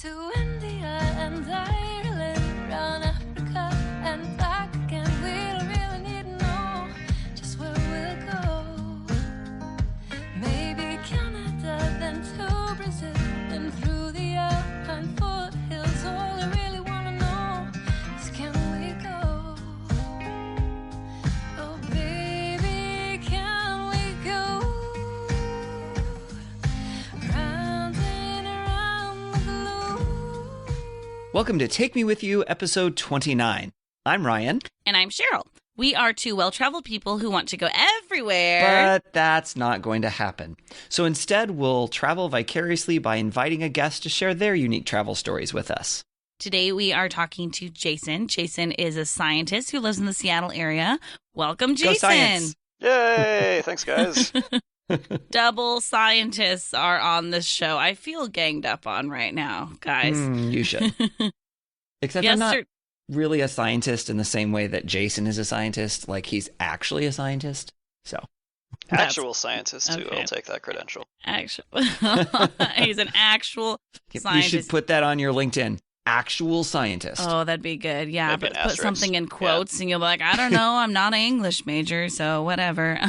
to India and Ireland, round Africa and back again. We don't really need to know just where we'll go. Maybe Canada, then to Brazil, then through the Alpine foothills. All I really want to know is, can we go? Oh baby, can we go? Round and around the globe. Welcome to Take Me With You, episode 29. I'm Ryan, And I'm Cheryl. We are two well-traveled people who want to go everywhere. but that's not going to happen. So instead, we'll travel vicariously by inviting a guest to share their unique travel stories with us. Today we are talking to Jason. Jason is a scientist who lives in the Seattle area. Welcome, Jason. Go science! Yay! Thanks, guys. Double scientists are on this show. I feel ganged up on right now, guys. You should. Except Yes, I'm not sir. really a scientist in the same way that Jason is a scientist. Like, he's actually a scientist. So, Actual scientist, too. okay. I'll take that credential. Actually, he's an actual you scientist. should put that on your LinkedIn. Actual scientist. Oh, that'd be good. Yeah, Maybe but an put asterisk. something in quotes and you'll be like, I don't know, I'm not an English major, so whatever.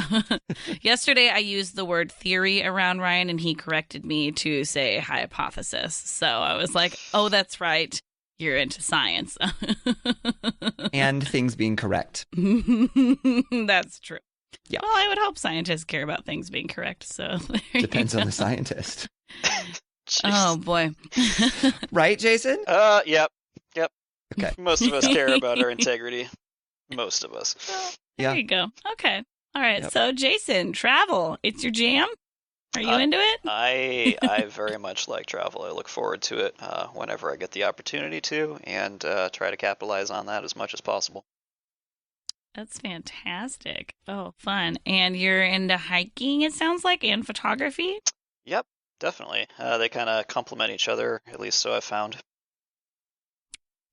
Yesterday, I used the word theory around Ryan, and he corrected me to say hypothesis. So I was like, oh, that's right. You're into science. And things being correct. That's true. Yeah. Well, I would hope scientists care about things being correct. So there you Depends go. on the scientist. Jeez. Oh, boy. Right, Jason? Yep. Okay. Most of us care about our integrity. Most of us. There Yeah. you go. Okay. All right. Yep. So, Jason, travel. It's your jam? Are you into it? I very much like travel. I look forward to it whenever I get the opportunity to, and try to capitalize on that as much as possible. That's fantastic. Oh, fun. And you're into hiking, it sounds like, and photography? Yep, definitely. They kind of complement each other, at least so I've found.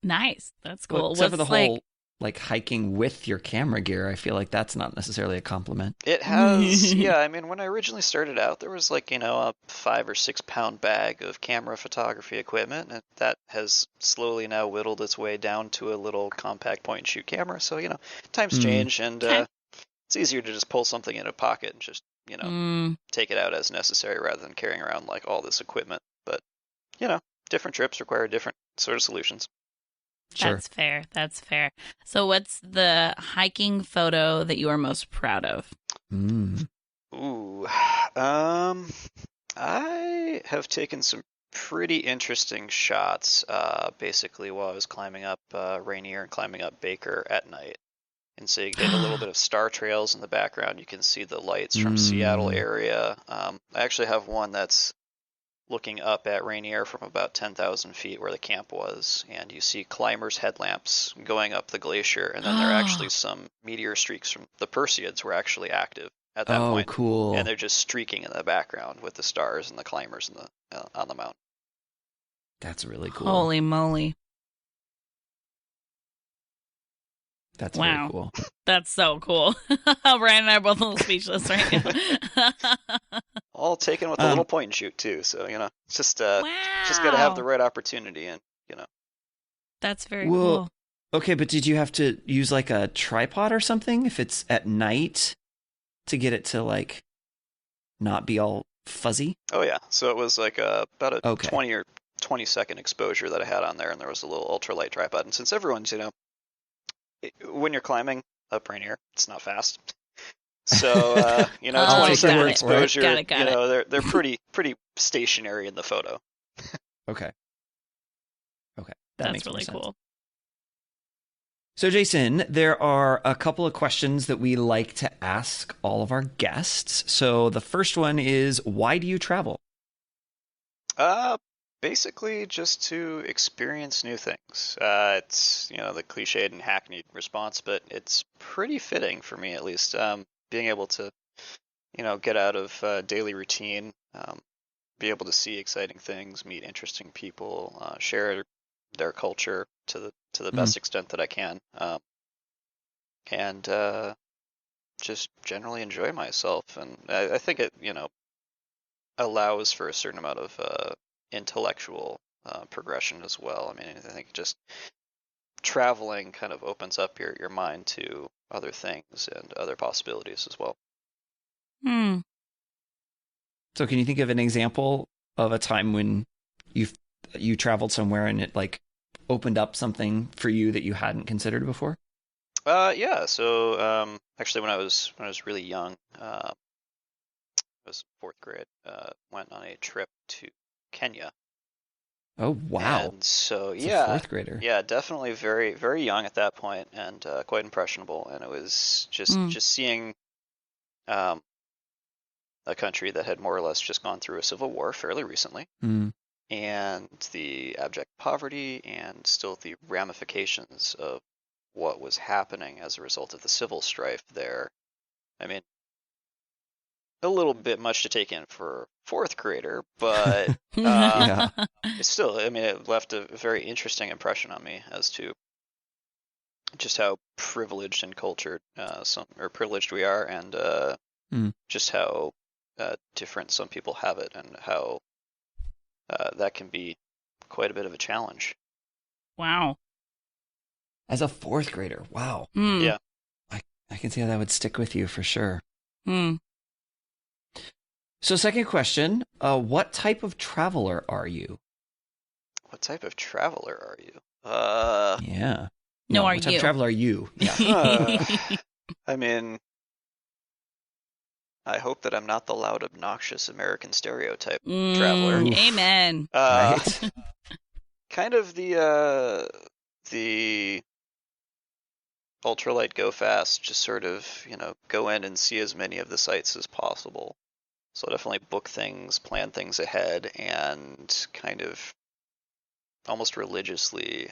Nice. That's Well, cool. except for the What's whole like hiking with your camera gear, I feel like that's not necessarily a compliment. It has, yeah, I mean, when I originally started out, there was like, a 5 or 6 pound bag of camera photography equipment, and that has slowly now whittled its way down to a little compact point and shoot camera. So, times change, and Okay. it's easier to just pull something in a pocket and just, take it out as necessary rather than carrying around like all this equipment. But, different trips require different sort of solutions. Sure. That's fair. That's fair. So, what's the hiking photo that you are most proud of? Ooh, I have taken some pretty interesting shots, basically while I was climbing up Rainier and climbing up Baker at night. And so you get a little bit of star trails in the background. You can see the lights from Seattle area. I actually have one that's looking up at Rainier from about 10,000 feet where the camp was, and you see climbers' headlamps going up the glacier, and then there are actually some meteor streaks from the Perseids were actually active at that point. Cool. And they're just streaking in the background with the stars and the climbers in on the mountain. That's really cool. Holy moly. That's Wow. really cool. That's so cool. Ryan and I are both a little speechless right now. All taken with a little point and shoot too, so it's just got to have the right opportunity, and That's very Well, cool. Okay, but did you have to use like a tripod or something if it's at night to get it to like not be all fuzzy? Oh yeah, so it was like about a Okay. 20 or 20-second exposure that I had on there, and there was a little ultralight tripod. And since everyone's, when you're climbing up Rainier, it's not fast. So, Oh, 20-second got it. exposure, Got it. they're pretty stationary in the photo. Okay. That That's makes more really sense. cool. So, Jason, there are a couple of questions that we like to ask all of our guests. So, the first one is, why do you travel? Basically just to experience new things. It's, the cliched and hackneyed response, but it's pretty fitting for me, at least. Being able to, get out of daily routine, be able to see exciting things, meet interesting people, share their culture to the best extent that I can, and just generally enjoy myself. And I think it, allows for a certain amount of intellectual progression as well. I mean, I think just traveling kind of opens up your mind to other things and other possibilities as well. Hmm. So can you think of an example of a time when you traveled somewhere and it like opened up something for you that you hadn't considered before? Yeah. So actually, when I was really young, I was fourth grade. Went on a trip to Kenya. Oh, wow. And so It's a yeah, fourth grader. yeah, definitely very very young at that point, and quite impressionable. And it was just seeing um, a country that had more or less just gone through a civil war fairly recently, Mm. and the abject poverty and still the ramifications of what was happening as a result of the civil strife there. I mean, a little bit much to take in for a fourth grader, but Yeah. it's still, I mean, it left a very interesting impression on me as to just how privileged and cultured privileged we are, and just how different some people have it, and how that can be quite a bit of a challenge. Wow. As a fourth grader. Wow. Hmm. Yeah. I can see how that would stick with you for sure. Hmm. So second question, what type of traveler are you? What type of traveler are you? Yeah. No, are what type you? of traveler are you? Yeah. I mean, I hope that I'm not the loud, obnoxious American stereotype traveler. Oof. Amen. Right. Kind of the ultralight go fast, just sort of, go in and see as many of the sites as possible. So definitely book things, plan things ahead, and kind of almost religiously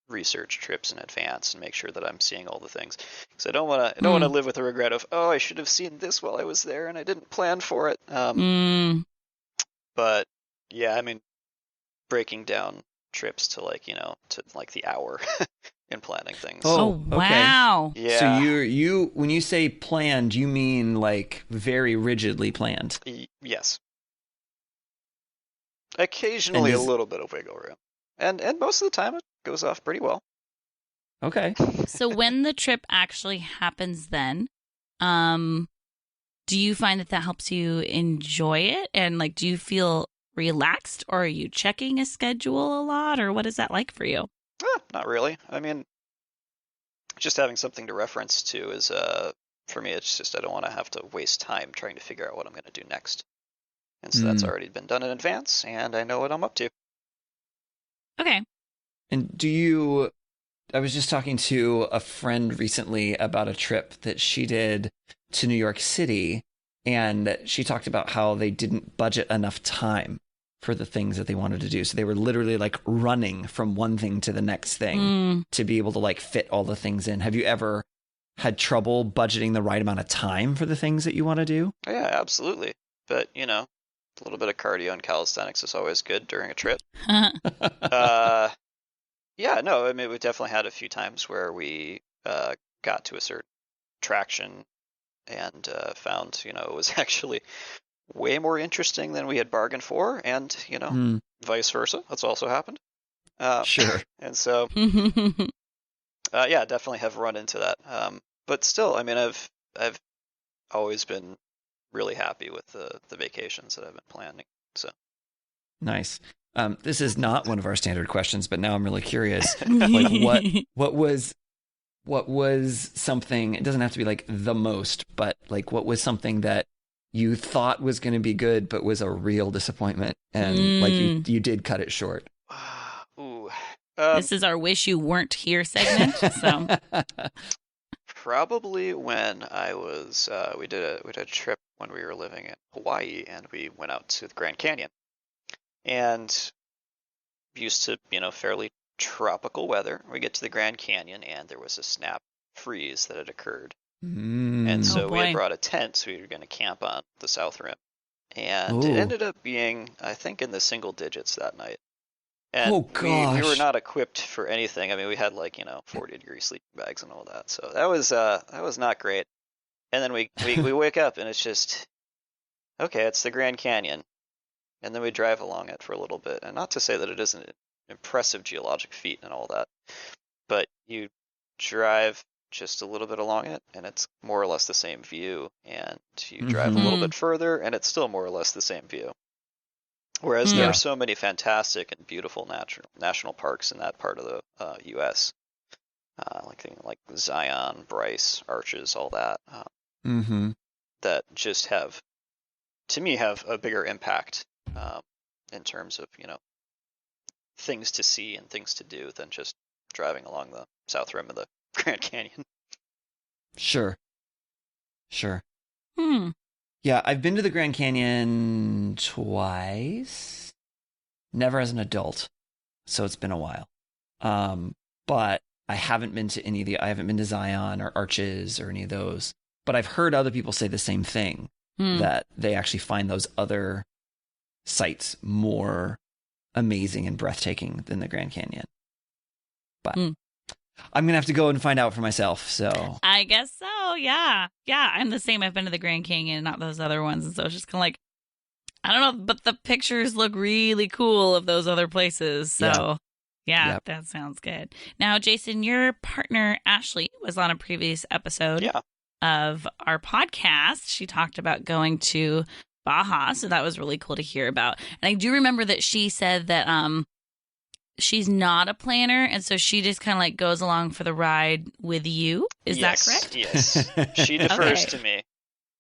research trips in advance and make sure that I'm seeing all the things. Because I don't want to live with the regret of, oh, I should have seen this while I was there and I didn't plan for it. But yeah, I mean, breaking down trips to the hour in planning things. Oh, wow. Okay. Yeah. So you when you say planned, you mean like very rigidly planned. Yes. Occasionally And a little bit of wiggle room. And most of the time it goes off pretty well. Okay. So when the trip actually happens then, do you find that helps you enjoy it? And like, do you feel relaxed, or are you checking a schedule a lot, or what is that like for you? Not really. I mean, just having something to reference to is, for me, it's just I don't want to have to waste time trying to figure out what I'm going to do next. And so that's already been done in advance, and I know what I'm up to. Okay. And I was just talking to a friend recently about a trip that she did to New York City, and she talked about how they didn't budget enough time for the things that they wanted to do. So they were literally like running from one thing to the next thing to be able to like fit all the things in. Have you ever had trouble budgeting the right amount of time for the things that you want to do? Oh, yeah, absolutely. But, a little bit of cardio and calisthenics is always good during a trip. Yeah, no, I mean, we definitely had a few times where we got to a certain attraction and found, it was actually way more interesting than we had bargained for, and, vice versa. That's also happened. Sure. And so, yeah, definitely have run into that. But still, I mean, I've always been really happy with the vacations that I've been planning. So Nice. This is not one of our standard questions, but now I'm really curious. Like, what was something? It doesn't have to be like the most, but like, what was something that you thought was going to be good, but was a real disappointment, and like you did cut it short? Ooh. This is our wish you weren't here segment. So probably when I was we did a trip when we were living in Hawaii, and we went out to the Grand Canyon, and used to fairly tropical weather. We get to the Grand Canyon, and there was a snap freeze that had occurred, and so we had brought a tent, so we were going to camp on the South Rim, and it ended up being, I think, in the single digits that night. And we were not equipped for anything. I mean, we had 40-degree sleeping bags and all that. So that was not great. And then we wake up, and it's just, okay, it's the Grand Canyon. and then we drive along it for a little bit. And not to say that it isn't an impressive geologic feat and all that, but you drive just a little bit along it, and it's more or less the same view. And you drive a little bit further, and it's still more or less the same view. Whereas there are so many fantastic and beautiful national parks in that part of the U.S., like Zion, Bryce, Arches, all that, that just have a bigger impact in terms of, things to see and things to do than just driving along the south rim of the Grand Canyon. Sure. Yeah, I've been to the Grand Canyon twice. Never as an adult, so it's been a while. But I haven't been to I haven't been to Zion or Arches or any of those. But I've heard other people say the same thing, that they actually find those other sites more amazing and breathtaking than the Grand Canyon. But I'm going to have to go and find out for myself. So I guess so. Yeah. Yeah. I'm the same. I've been to the Grand Canyon, not those other ones. And so it's just kind of like, I don't know, but the pictures look really cool of those other places. So yeah, that sounds good. Now, Jason, your partner, Ashley, was on a previous episode of our podcast. She talked about going to Baja. So that was really cool to hear about. And I do remember that she said that, she's not a planner, and so she just kind of like goes along for the ride with you. Is that correct? Yes. She defers to me.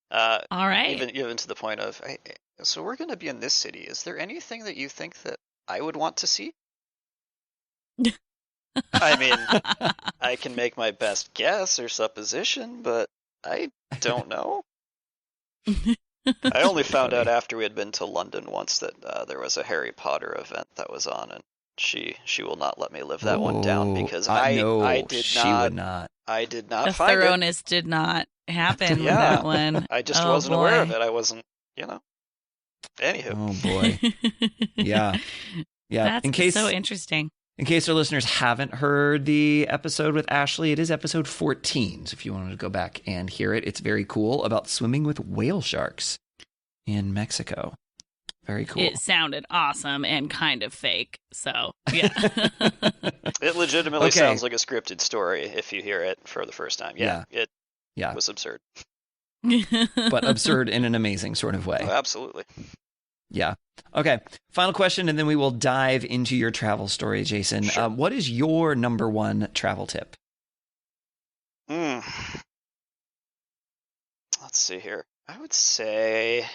All right. Even to the point of, so we're going to be in this city. Is there anything that you think that I would want to see? I mean, I can make my best guess or supposition, but I don't know. I only found out after we had been to London once that there was a Harry Potter event that was on, and she will not let me live that one down because I did not. I did not the find it. The thoroughness did not happen with that one. I just wasn't aware of it. I wasn't, Anywho. Oh boy. Yeah. That's so interesting. In case our listeners haven't heard the episode with Ashley, it is episode 14. So if you wanted to go back and hear it, it's very cool, about swimming with whale sharks in Mexico. Very cool. It sounded awesome and kind of fake. So, yeah. It legitimately sounds like a scripted story if you hear it for the first time. It was absurd. But absurd in an amazing sort of way. Oh, absolutely. Yeah. Okay. Final question, and then we will dive into your travel story, Jason. Sure. What is your number one travel tip? Let's see here. I would say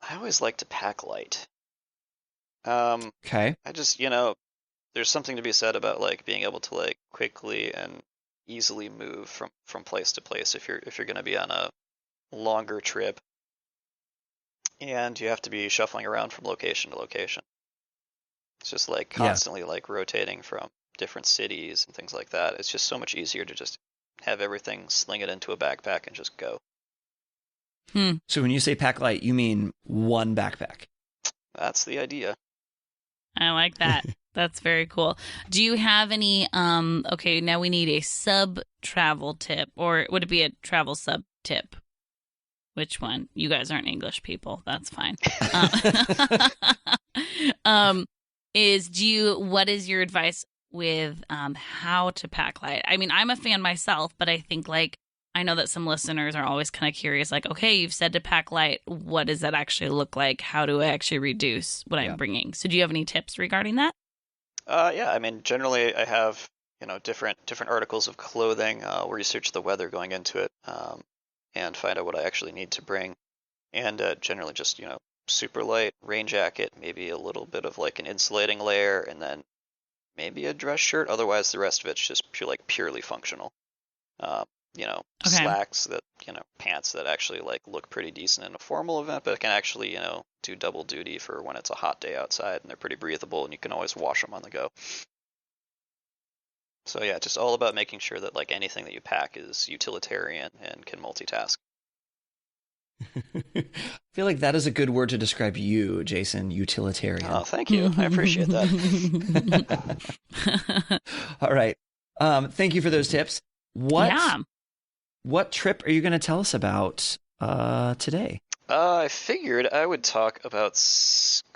I always like to pack light. Okay. I just, there's something to be said about like being able to like quickly and easily move from place to place if you're going to be on a longer trip, and you have to be shuffling around from location to location. It's just like constantly like rotating from different cities and things like that. It's just so much easier to just have everything, sling it into a backpack and just go. So when you say pack light, you mean one backpack? That's the idea. I like that. That's very cool. Do you have any, okay, now we need a sub-travel tip, or would it be a travel sub-tip? Which one? You guys aren't English people. That's fine. What is your advice with how to pack light? I mean, I'm a fan myself, but I think I know that some listeners are always kind of curious, like, okay, you've said to pack light. What does that actually look like? How do I actually reduce what I'm bringing? So do you have any tips regarding that? Yeah, I mean, generally I have, different articles of clothing. Research the weather going into it, and find out what I actually need to bring. And generally just, super light rain jacket, maybe a little bit of like an insulating layer, and then maybe a dress shirt. Otherwise, the rest of it's just purely functional. Slacks that, pants that actually like look pretty decent in a formal event, but can actually, do double duty for when it's a hot day outside, and they're pretty breathable and you can always wash them on the go. So yeah, just all about making sure that like anything that you pack is utilitarian and can multitask. I feel like that is a good word to describe you, Jason. Utilitarian. Oh, thank you. I appreciate that. All right. Thank you for those tips. What trip are you going to tell us about today? I figured I would talk about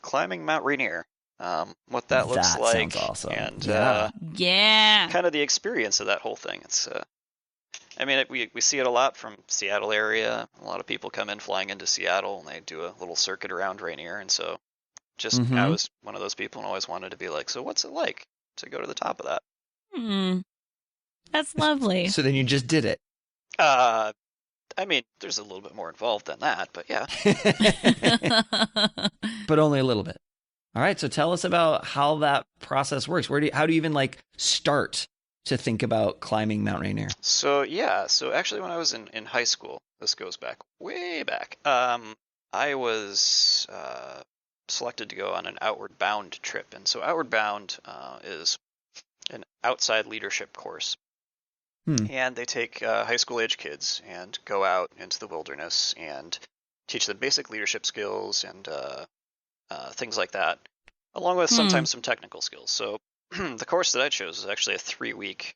climbing Mount Rainier, what that looks That sounds like, awesome. and Yeah. Yeah. kind of the experience of that whole thing. It's, I mean, we see it a lot from Seattle area. A lot of people come in flying into Seattle, and they do a little circuit around Rainier, and so just I Mhm. was one of those people and always wanted to be like, so what's it like to go to the top of that? Hmm. That's lovely. So then you just did it. I mean, there's a little bit more involved than that, but yeah. But only a little bit. All right, so tell us about how that process works. How do you even like start to think about climbing Mount Rainier? So yeah, so actually when I was in high school, this goes back way back. I was selected to go on an Outward Bound trip, and so Outward Bound is an outside leadership course, and they take high school age kids and go out into the wilderness and teach them basic leadership skills and things like that, along with sometimes some technical skills. So the course that I chose was actually a 3-week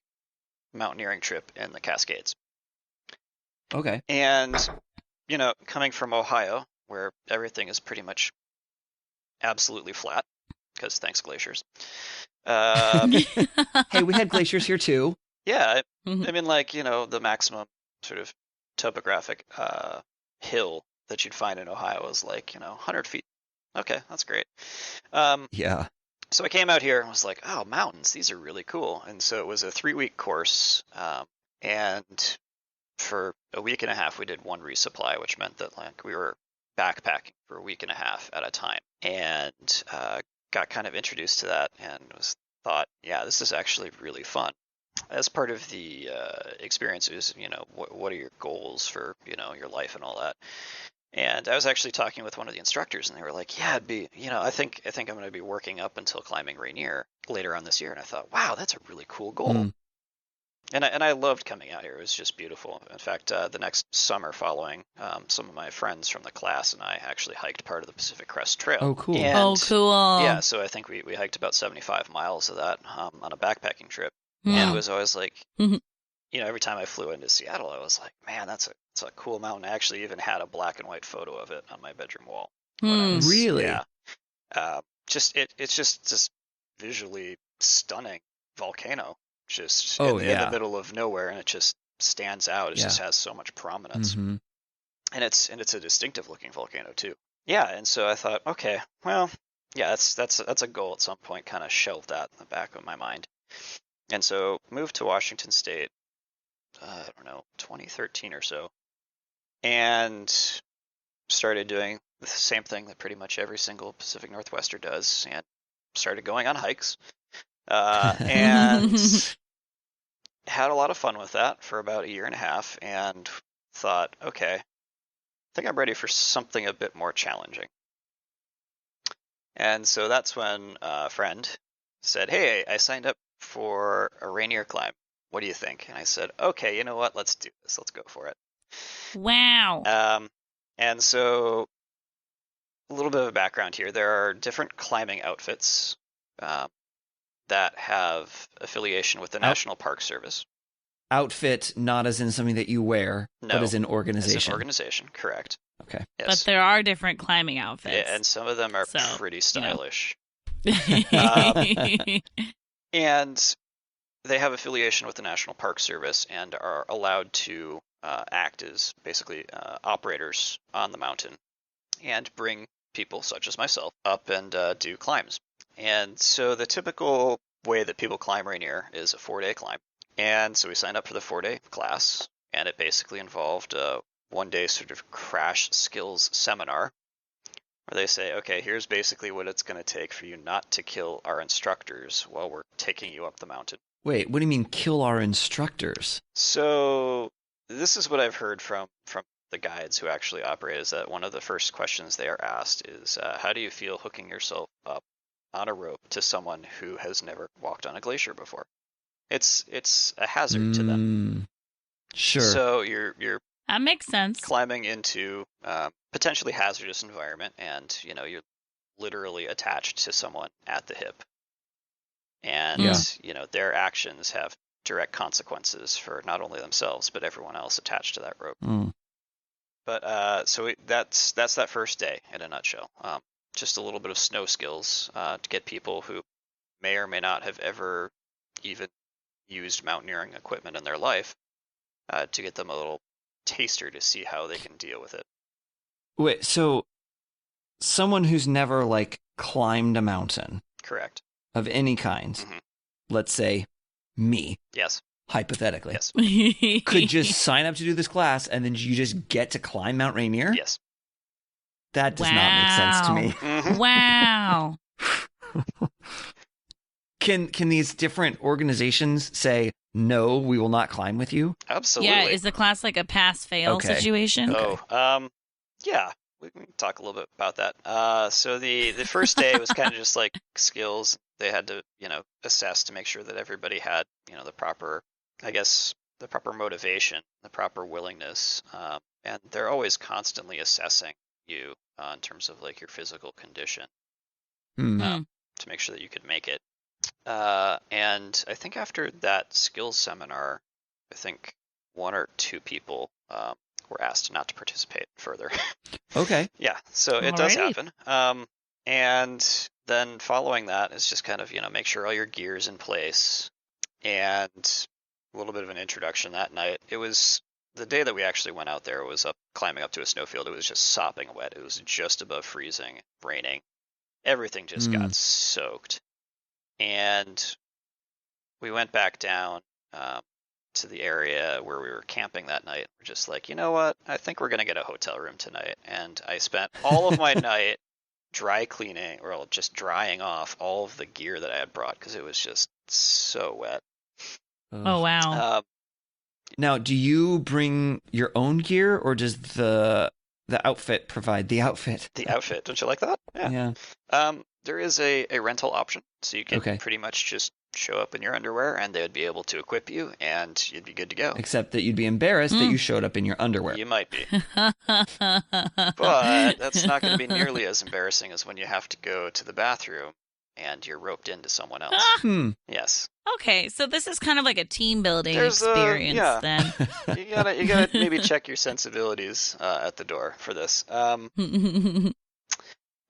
mountaineering trip in the Cascades. Okay. And, you know, coming from Ohio, where everything is pretty much absolutely flat, because thanks glaciers. Hey, we had glaciers here too. Yeah, I mean, like, you know, the maximum sort of topographic hill that you'd find in Ohio is like, you know, 100 feet. Okay, that's great. Yeah. So I came out here and was like, oh, mountains, these are really cool. And so it was a 3-week course. And for a week and a half, we did one resupply, which meant that like we were backpacking for a week and a half at a time, and got kind of introduced to that and thought, yeah, this is actually really fun. As part of the experiences, you know, what are your goals for, you know, your life and all that. And I was actually talking with one of the instructors, and they were like, "Yeah, it'd be, you know, I think I'm going to be working up until climbing Rainier later on this year." And I thought, "Wow, that's a really cool goal." And I loved coming out here. It was just beautiful. In fact, the next summer following, some of my friends from the class and I actually hiked part of the Pacific Crest Trail. Oh, cool. Oh, cool. Yeah, so I think we hiked about 75 miles of that on a backpacking trip. And it was always like, you know, every time I flew into Seattle, I was like, man, that's a cool mountain. I actually even had a black and white photo of it on my bedroom wall. Really? Yeah. It's just this visually stunning volcano, just in the middle of nowhere, and it just stands out. It just has so much prominence, and it's a distinctive looking volcano too. Yeah, and so I thought, okay, well, yeah, that's a goal at some point. Kind of shelved that in the back of my mind, and so moved to Washington State. I don't know, 2013 or so, and started doing the same thing that pretty much every single Pacific Northwester does, and started going on hikes, and had a lot of fun with that for about a year and a half, and thought, okay, I think I'm ready for something a bit more challenging. And so that's when a friend said, hey, I signed up for a Rainier climb. What do you think? And I said, okay, you know what? Let's do this. Let's go for it. Wow. And so a little bit of a background here. There are different climbing outfits that have affiliation with the National Park Service. Outfit, not as in something that you wear, but as an organization. As an organization, correct. Okay. Yes. But there are different climbing outfits. Yeah, and some of them are pretty stylish. And they have affiliation with the National Park Service and are allowed to act as basically operators on the mountain and bring people such as myself up and do climbs. And so the typical way that people climb Rainier is a 4-day climb. And so we signed up for the 4-day class, and it basically involved a 1-day sort of crash skills seminar where they say, okay, here's basically what it's going to take for you not to kill our instructors while we're taking you up the mountain. Wait, what do you mean kill our instructors? So this is what I've heard from the guides who actually operate, is that one of the first questions they are asked is, how do you feel hooking yourself up on a rope to someone who has never walked on a glacier before? It's a hazard to them. Sure. So you're that makes sense. Climbing into potentially hazardous environment, and you know you're literally attached to someone at the hip, and you know their actions have direct consequences for not only themselves but everyone else attached to that rope. But that's that first day in a nutshell. Just a little bit of snow skills to get people who may or may not have ever even used mountaineering equipment in their life to get them a little taster to see how they can deal with it. Wait, so someone who's never like climbed a mountain Correct. of any kind, Mhm. let's say me, Yes. hypothetically, Yes. could just sign up to do this class and then you just get to climb Mount Rainier? Yes. That does not make sense to me. Mhm. Wow. Can these different organizations say, no, we will not climb with you? Absolutely. Yeah, is the class like a pass-fail Okay. situation? Yeah, we can talk a little bit about that. So the first day was kind of just like skills they had to, assess to make sure that everybody had, the proper, I guess, the proper motivation, the proper willingness, and they're always constantly assessing you in terms of like your physical condition to make sure that you could make it. And I think after that skills seminar, I think one or two people were asked not to participate further. Okay. Yeah, so it does Alrighty. happen. And then following that is just kind of, make sure all your gear's in place and a little bit of an introduction that night. It was the day that we actually went out there, it was climbing up to a snowfield. It was just sopping wet. It was just above freezing, raining. Everything just got soaked. And we went back down to the area where we were camping that night. We're just like, you know what? I think we're going to get a hotel room tonight. And I spent all of my night dry cleaning, or just drying off all of the gear that I had brought because it was just so wet. Oh, wow. Now, do you bring your own gear, or does the outfit provide the outfit? The outfit, don't you like that? Yeah. There is a rental option, so you can Okay. pretty much just show up in your underwear, and they would be able to equip you, and you'd be good to go. Except that you'd be embarrassed that you showed up in your underwear. You might be, but that's not going to be nearly as embarrassing as when you have to go to the bathroom and you're roped into someone else. Yes. Okay, so this is kind of like a team building There's experience yeah. then. You gotta maybe check your sensibilities at the door for this.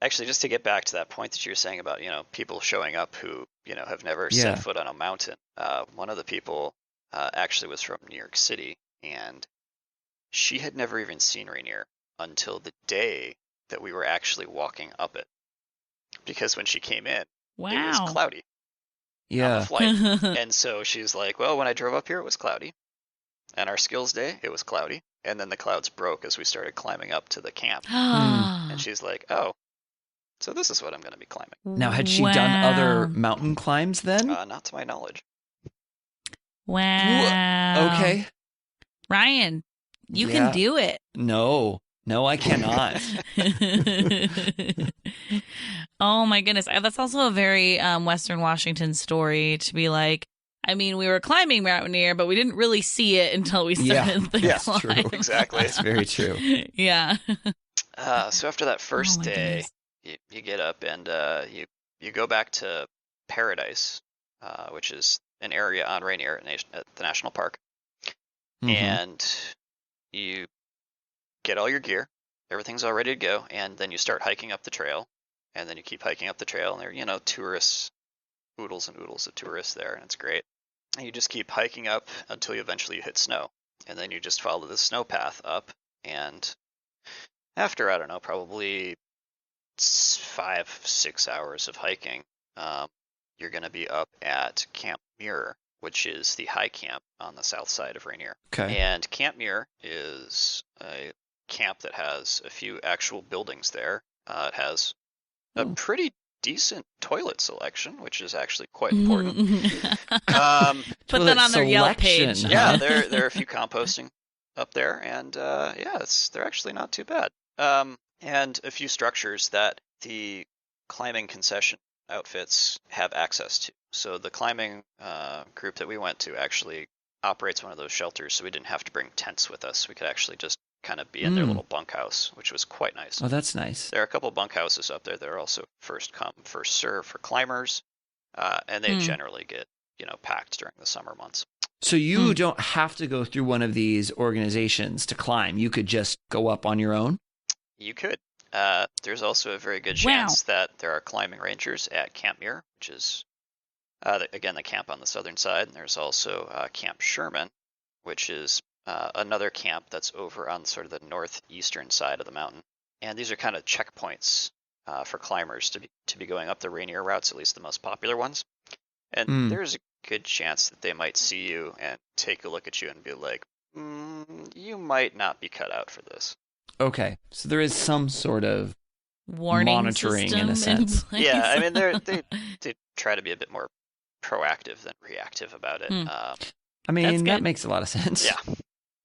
Actually, just to get back to that point that you were saying about, people showing up who, have never set foot on a mountain. One of the people actually was from New York City, and she had never even seen Rainier until the day that we were actually walking up it. Because when she came in, it was Wow. cloudy on Yeah. the flight. And so she's like, well, when I drove up here, it was cloudy. And our skills day, it was cloudy. And then the clouds broke as we started climbing up to the camp. And she's like, oh, so this is what I'm going to be climbing. Now, had she done other mountain climbs then? Not to my knowledge. Wow. Okay. Ryan, you Yeah. can do it. No, I cannot. Oh my goodness. That's also a very Western Washington story to be like, I mean, we were climbing Mount Rainier, but we didn't really see it until we started the Yeah, climb. true. Exactly. That's very true. Yeah. So after that first Oh my day, goodness. you get up and you go back to Paradise, which is an area on Rainier at the national park. Mhm. And you get all your gear, everything's all ready to go, and then you start hiking up the trail, and then you keep hiking up the trail, and there are tourists, oodles and oodles of tourists there, and it's great. And you just keep hiking up until you eventually hit snow, and then you just follow the snow path up, and after, I don't know, probably 5-6 hours of hiking, you're going to be up at Camp Muir, which is the high camp on the south side of Rainier. Okay. And Camp Muir is a camp that has a few actual buildings there. It has a pretty decent toilet selection, which is actually quite important. Put that on their Yelp page. selection. Yeah, there are a few composting up there, and they're actually not too bad. And a few structures that the climbing concession outfits have access to. So the climbing group that we went to actually operates one of those shelters, so we didn't have to bring tents with us. We could actually just kind of be in their little bunkhouse, which was quite nice. Oh, that's nice. There are a couple bunkhouses up there that are also first come, first serve for climbers, and they generally get packed during the summer months. So you don't have to go through one of these organizations to climb. You could just go up on your own? You could. There's also a very good chance that there are climbing rangers at Camp Muir, which is, again, the camp on the southern side. And there's also Camp Sherman, which is another camp that's over on sort of the northeastern side of the mountain. And these are kind of checkpoints for climbers to be going up the Rainier routes, at least the most popular ones. And there's a good chance that they might see you and take a look at you and be like, you might not be cut out for this. Okay, so there is some sort of warning monitoring system in a sense. place. Yeah, I mean, they try to be a bit more proactive than reactive about it. I mean, that makes a lot of sense. Yeah,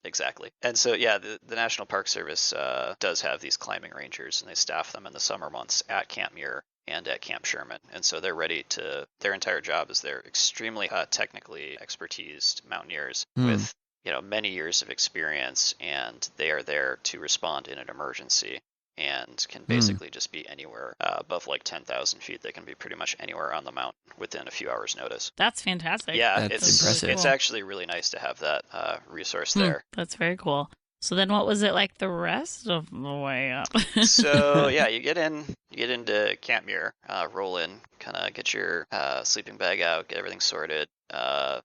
exactly. And so, yeah, the National Park Service does have these climbing rangers, and they staff them in the summer months at Camp Muir and at Camp Sherman. And so they're ready to, their entire job is they're extremely technically expertised mountaineers with, many years of experience, and they are there to respond in an emergency and can basically just be anywhere above like 10,000 feet. They can be pretty much anywhere on the mountain within a few hours' notice. That's fantastic. Yeah, That's it's impressive. It's actually really nice to have that resource there. That's very cool. So then what was it like the rest of the way up? So yeah, you get into Camp Muir, roll in, kind of get your sleeping bag out, get everything sorted,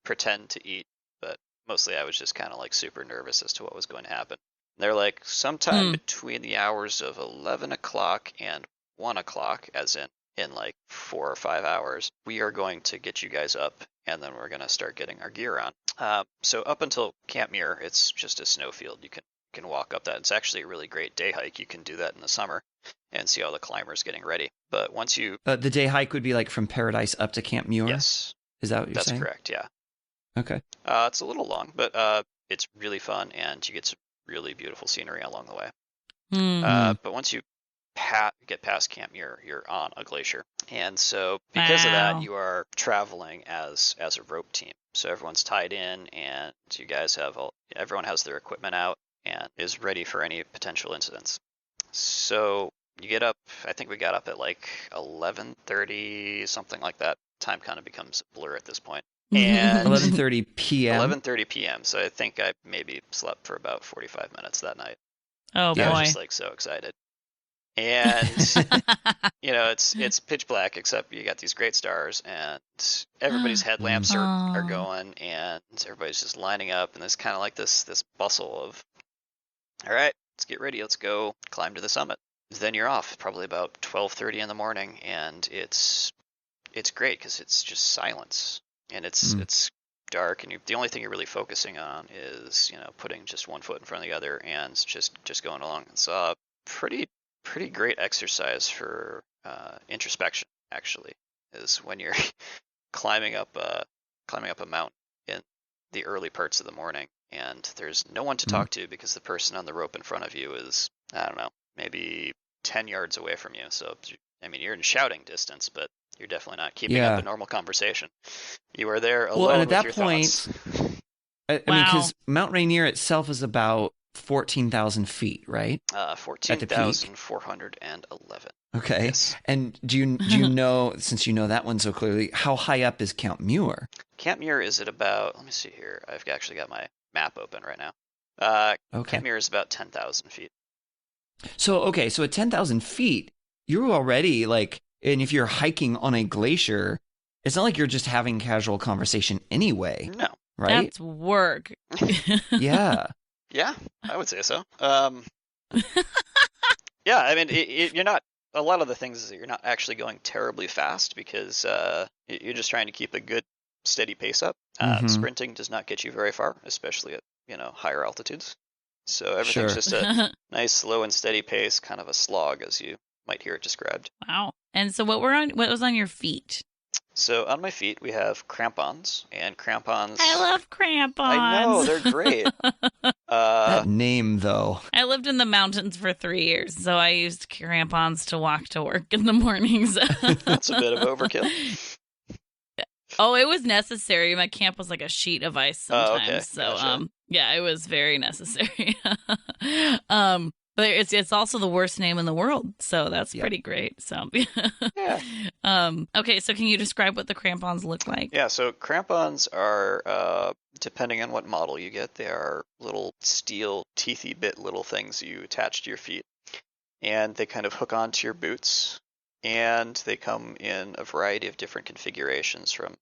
pretend to eat, but mostly I was just kind of like super nervous as to what was going to happen. They're like, sometime between the hours of 11 o'clock and 1 o'clock, as in like 4 or 5 hours, we are going to get you guys up, and then we're going to start getting our gear on. So up until Camp Muir, it's just a snowfield. You can walk up that. It's actually a really great day hike. You can do that in the summer and see all the climbers getting ready. But once you... the day hike would be like from Paradise up to Camp Muir? Yes. Is that what you're saying? That's correct, yeah. Okay. It's a little long, but it's really fun, and you get some really beautiful scenery along the way. But once you get past Camp Muir, you're on a glacier. And so because of that, you are traveling as a rope team. So everyone's tied in, and you guys everyone has their equipment out and is ready for any potential incidents. So you get up, I think we got up at like 11:30, something like that. Time kind of becomes a blur at this point. And 11:30 p.m. 11:30 p.m. So I think I maybe slept for about 45 minutes that night. Oh boy! I was just like so excited, and it's pitch black except you got these great stars, and everybody's headlamps are going, and everybody's just lining up, and there's kind of like this bustle of, all right, let's get ready, let's go climb to the summit. Then you're off, probably about 12:30 in the morning, and it's great because it's just silence. And it's dark, and the only thing you're really focusing on is putting just one foot in front of the other and just going along. It's a pretty great exercise for introspection. Actually, is when you're climbing up a mountain in the early parts of the morning, and there's no one to talk to because the person on the rope in front of you is, I don't know, maybe 10 yards away from you. So I mean, you're in shouting distance, but you're definitely not keeping up a normal conversation. You are there alone and at with that your point, thoughts. I mean, because Mount Rainier itself is about 14,000 feet, right? 14,411. Okay. Yes. And do you know, since you know that one so clearly, how high up is Camp Muir? Camp Muir is at about, let me see here. I've actually got my map open right now. Camp Muir is about 10,000 feet. So at 10,000 feet, you're already like, and if you're hiking on a glacier, it's not like you're just having casual conversation anyway. No. Right? That's work. Yeah. Yeah, I would say so. Yeah, I mean, you're not, a lot of the things is that you're not actually going terribly fast because you're just trying to keep a good, steady pace up. Sprinting does not get you very far, especially at, higher altitudes. So everything's just a nice, slow and steady pace, kind of a slog, as you might hear it described. Wow. And so what was on your feet? So on my feet, we have crampons, and crampons... I love crampons. I know, they're great. That name, though. I lived in the mountains for 3 years, so I used crampons to walk to work in the mornings. That's a bit of overkill. Oh, it was necessary. My camp was like a sheet of ice sometimes. Okay. So, Gotcha. yeah, it was very necessary. But it's also the worst name in the world, so that's pretty great. So, Yeah. Okay, so can you describe what the crampons look like? Yeah, so crampons are depending on what model you get, they are little steel, teethy bit little things you attach to your feet. And they kind of hook onto your boots. And they come in a variety of different configurations from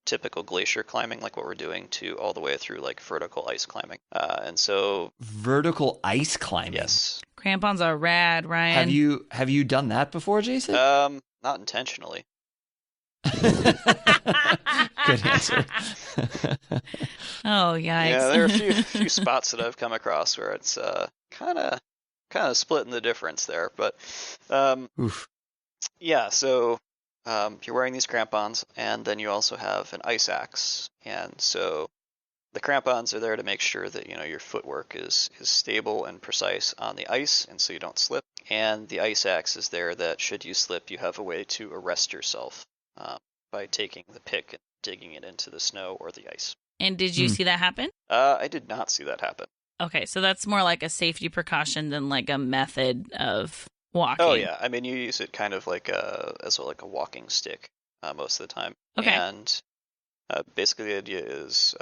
typical glacier climbing, like what we're doing, to all the way through like vertical ice climbing. And so vertical ice climbing. Yes. Crampons are rad, Ryan. Have you done that before, Jason? Not intentionally. Good answer. Oh, yikes. Yeah, there are a few spots that I've come across where it's kind of splitting the difference there, but Oof. yeah. So you're wearing these crampons, and then you also have an ice axe, and so the crampons are there to make sure that your footwork is stable and precise on the ice, and so you don't slip. And the ice axe is there that should you slip, you have a way to arrest yourself by taking the pick and digging it into the snow or the ice. And did you see that happen? I did not see that happen. Okay, so that's more like a safety precaution than like a method of walking. Oh yeah, I mean you use it kind of like as a walking stick most of the time. Okay. And basically the idea is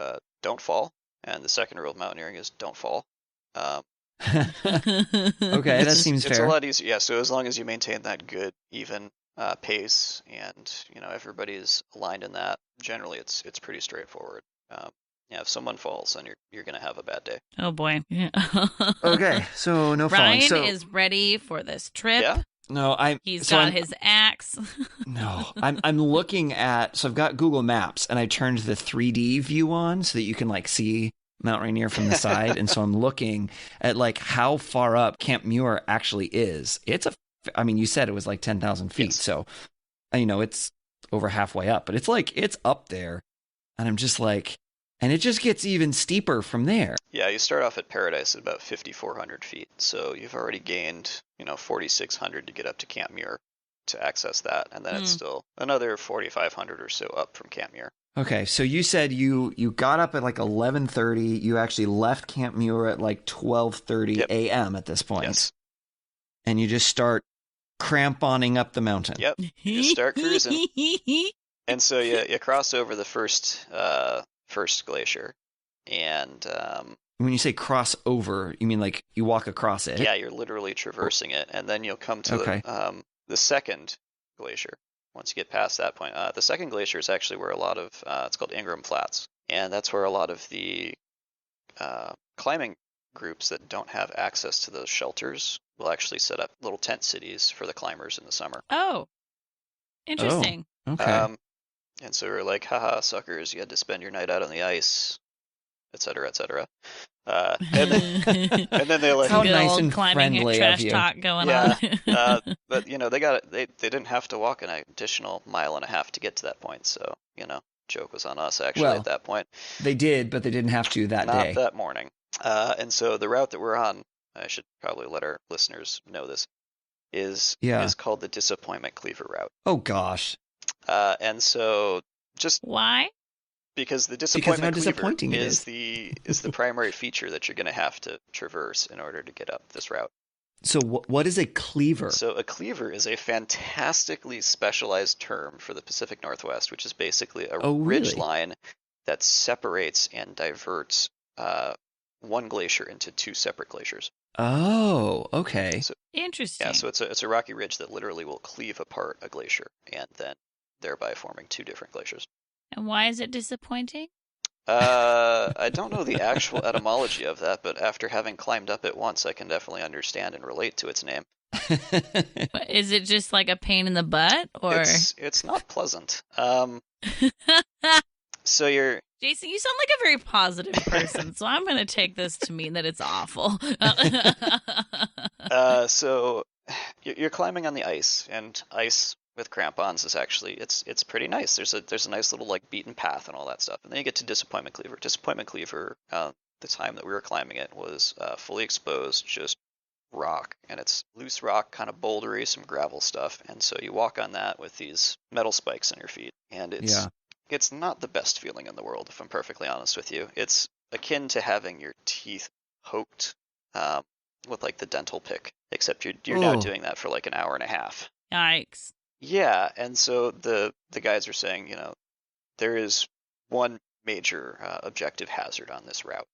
don't fall, and the second rule of mountaineering is don't fall. Okay, that seems fair. It's a lot easier. Yeah, so as long as you maintain that good, even pace, and everybody's aligned in that, generally it's pretty straightforward. Yeah, if someone falls, then you're gonna have a bad day. Oh boy. Yeah. Okay, so no falling. Ryan So is ready for this trip. Yeah. no, He's got his axe. No, I'm looking at. So I've got Google Maps, and I turned the 3D view on so that you can like see Mount Rainier from the side, and so I'm looking at like how far up Camp Muir actually is. I mean, you said it was like 10,000 feet, Yes. so it's over halfway up, but it's up there, and I'm just like, and it just gets even steeper from there. Yeah, you start off at Paradise at about 5,400 feet, so you've already gained 4,600 to get up to Camp Muir to access that, and then it's still another 4,500 or so up from Camp Muir. Okay, so you said you got up at like 11:30. You actually left Camp Muir at like 12:30 Yep. a.m. at this point. Yes. And you just start cramponing up the mountain. Yep. You just start cruising, and so you cross over the first glacier, and When you say cross over, you mean like you walk across it? yeah, you're literally traversing it, and then you'll come to Okay. the second glacier. Once you get past that point, the second glacier is actually where a lot of it's called Ingram Flats, and that's where a lot of the climbing groups that don't have access to those shelters will actually set up little tent cities for the climbers in the summer. Oh, interesting. Okay. And so we're like, haha, suckers, you had to spend your night out on the ice, et cetera, et cetera. And then they're like, How Good nice old and climbing friendly trash of you. talk going yeah, on. but they got it. They didn't have to walk an additional mile and a half to get to that point. So joke was on us actually Well, at that point. They did, but they didn't have to that Not day. that morning. And so the route that we're on, I should probably let our listeners know this, is called the Disappointment Cleaver route. Oh gosh. And so just Why? because the Because Disappointment how Cleaver disappointing it is the primary feature that you're going to have to traverse in order to get up this route. So what is a cleaver? So a cleaver is a fantastically specialized term for the Pacific Northwest, which is basically a ridge really? line that separates and diverts one glacier into two separate glaciers. Oh, okay. So, Interesting. yeah, so it's a rocky ridge that literally will cleave apart a glacier and then thereby forming two different glaciers. And why is it disappointing? I don't know the actual etymology of that, but after having climbed up it once, I can definitely understand and relate to its name. Is it just like a pain in the butt, or It's not pleasant. So you're Jason? You sound like a very positive person, so I'm going to take this to mean that it's awful. so you're climbing on the ice, and ice with crampons is actually it's pretty nice. There's a nice little like beaten path and all that stuff, and then you get to Disappointment Cleaver. Disappointment Cleaver, the time that we were climbing it was fully exposed, just rock, and it's loose rock, kind of bouldery, some gravel stuff, and so you walk on that with these metal spikes in your feet, and it's not the best feeling in the world, if I'm perfectly honest with you. It's akin to having your teeth poked with like the dental pick, except you're now doing that for like an hour and a half. Yikes. Yeah, and so the guides are saying, there is one major objective hazard on this route.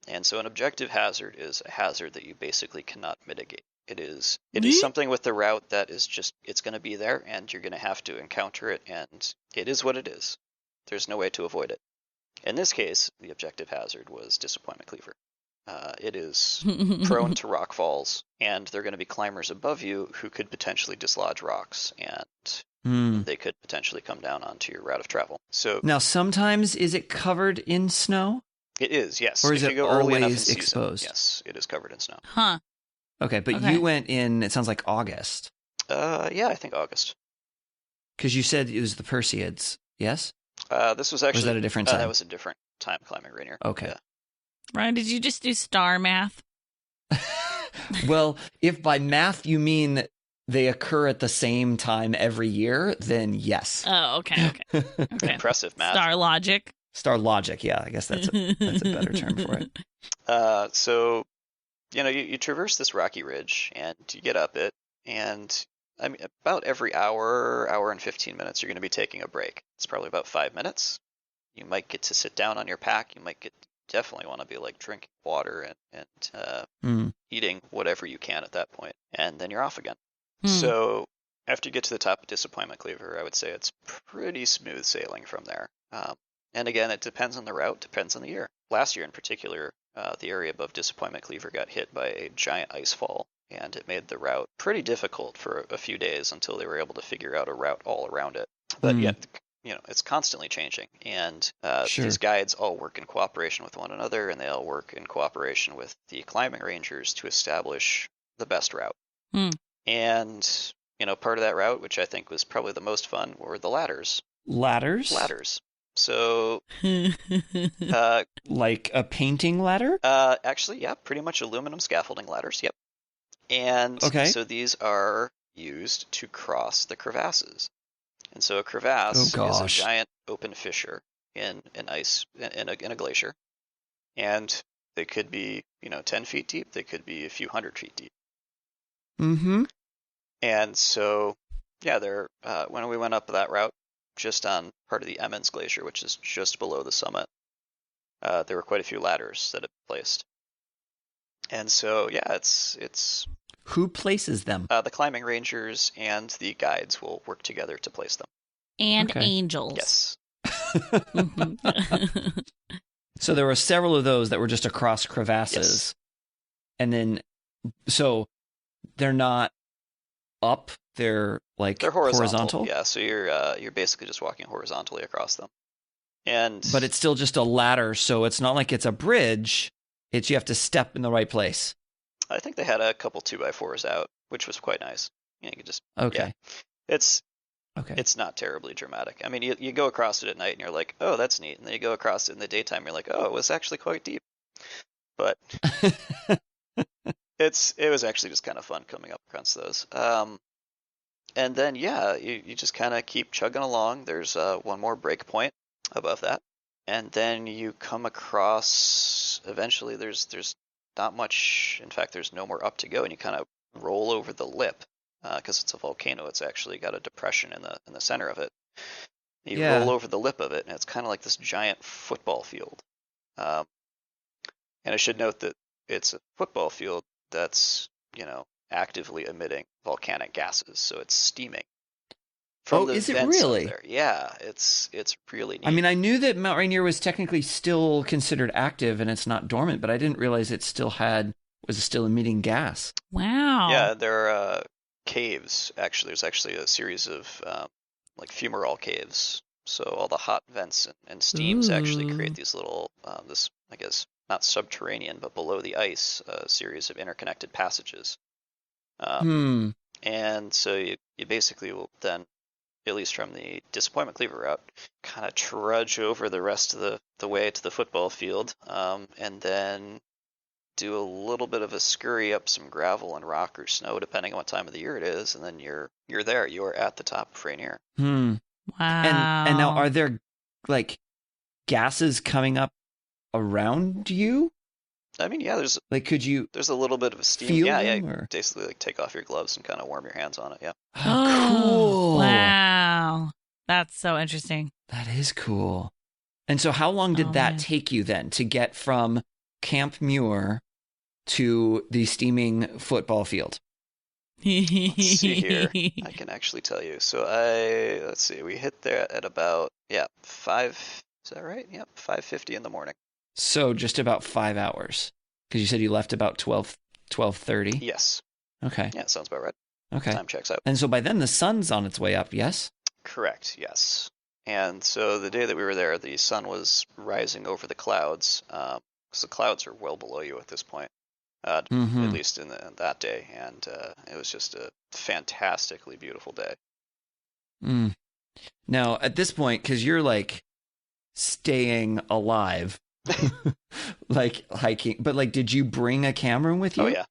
And so an objective hazard is a hazard that you basically cannot mitigate. It is something with the route that is just, it's going to be there and you're going to have to encounter it, and it is what it is. There's no way to avoid it. In this case, the objective hazard was Disappointment Cleaver. It is prone to rock falls, and there are going to be climbers above you who could potentially dislodge rocks, and they could potentially come down onto your route of travel. So now, sometimes is it covered in snow? It is, yes. Or is if it you go early enough in always season, exposed? yes, it is covered in snow. Huh. Okay, but Okay. you went in, it sounds like August. Yeah, I think August. Because you said it was the Perseids, yes? This was actually... Or was that a different time? That was a different time climbing Rainier. Okay. Yeah. Ryan, did you just do star math? Well, if by math you mean they occur at the same time every year, then yes. Oh, okay. Okay. Impressive math. Star logic. Star logic, yeah, I guess that's a better term for it. So, you traverse this rocky ridge, and you get up it, and I mean, about every hour and 15 minutes, you're going to be taking a break. It's probably about 5 minutes. You might get to sit down on your pack. You might definitely want to be like drinking water and eating whatever you can at that point, and then you're off again. So after you get to the top of Disappointment Cleaver, I would say it's pretty smooth sailing from there. And again, it depends on the route, depends on the year. Last year in particular, the area above Disappointment Cleaver got hit by a giant ice fall, and it made the route pretty difficult for a few days until they were able to figure out a route all around it. But yet, it's constantly changing, and Sure. these guides all work in cooperation with one another, and they all work in cooperation with the climbing rangers to establish the best route. And, part of that route, which I think was probably the most fun, were the ladders. Ladders? So, Like a painting ladder? actually, yeah, pretty much aluminum scaffolding ladders, yep. And so these are used to cross the crevasses. And so a crevasse is a giant open fissure in ice, in a glacier. And they could be, 10 feet deep. They could be a few 100 feet deep. Mm-hmm. And so, yeah, when we went up that route, just on part of the Emmons Glacier, which is just below the summit, there were quite a few ladders that had been placed. And so, yeah, it's Who places them? the climbing rangers and the guides will work together to place them. And Okay. angels. Yes. So there were several of those that were just across crevasses. Yes. And then, so they're not up, they're like They're horizontal. Yeah, so you're basically just walking horizontally across them. But it's still just a ladder, so it's not like it's a bridge. It's you have to step in the right place. I think they had a couple 2x4s out, which was quite nice. You could just Okay. Yeah. Okay. It's not terribly dramatic. I mean, you go across it at night and you're like, oh, that's neat. And then you go across it in the daytime, you're like, oh, it was actually quite deep. But it was actually just kind of fun coming up against those. And then, yeah, you just kind of keep chugging along. There's one more break point above that. And then you come across, eventually there's not much, in fact, there's no more up to go. And you kind of roll over the lip. Because it's a volcano, it's actually got a depression in the center of it. You roll over the lip of it, and it's kind of like this giant football field. And I should note that it's a football field that's, actively emitting volcanic gases, so it's steaming. Is it really? There. Yeah, it's really neat. I mean, I knew that Mount Rainier was technically still considered active and it's not dormant, but I didn't realize it still was still emitting gas. Wow. Yeah, there are caves, actually. There's actually a series of like fumarole caves. So all the hot vents and steams actually create these little, this, I guess, not subterranean, but below the ice, series of interconnected passages. And so you basically will then, at least from the Disappointment Cleaver route, kind of trudge over the rest of the way to the football field, and then do a little bit of a scurry up some gravel and rock or snow, depending on what time of the year it is, and then you're there. You're at the top of Rainier. Wow. And now, are there like gases coming up around you? I mean, yeah, there's a little bit of a steam. Feel Yeah, them, you or? basically like take off your gloves and kind of warm your hands on it. Yeah. Oh, cool. Wow. That's so interesting. That is cool. And so how long did Oh, that man. take you then to get from Camp Muir to the steaming football field? Let's see here. I can actually tell you. So let's see, we hit there at about, 5, is that right? Yep, 5:50 in the morning. So just about 5 hours, because you said you left about 12:30. Yes. Okay. Yeah, sounds about right. Okay. Time checks out. And so by then the sun's on its way up, yes? Correct, yes. And so the day that we were there, the sun was rising over the clouds, because the clouds are well below you at this point, at Mm-hmm. least in that day. And it was just a fantastically beautiful day. Mm. Now, at this point, because you're like staying alive, like hiking, but like, did you bring a camera with you? Oh, yeah.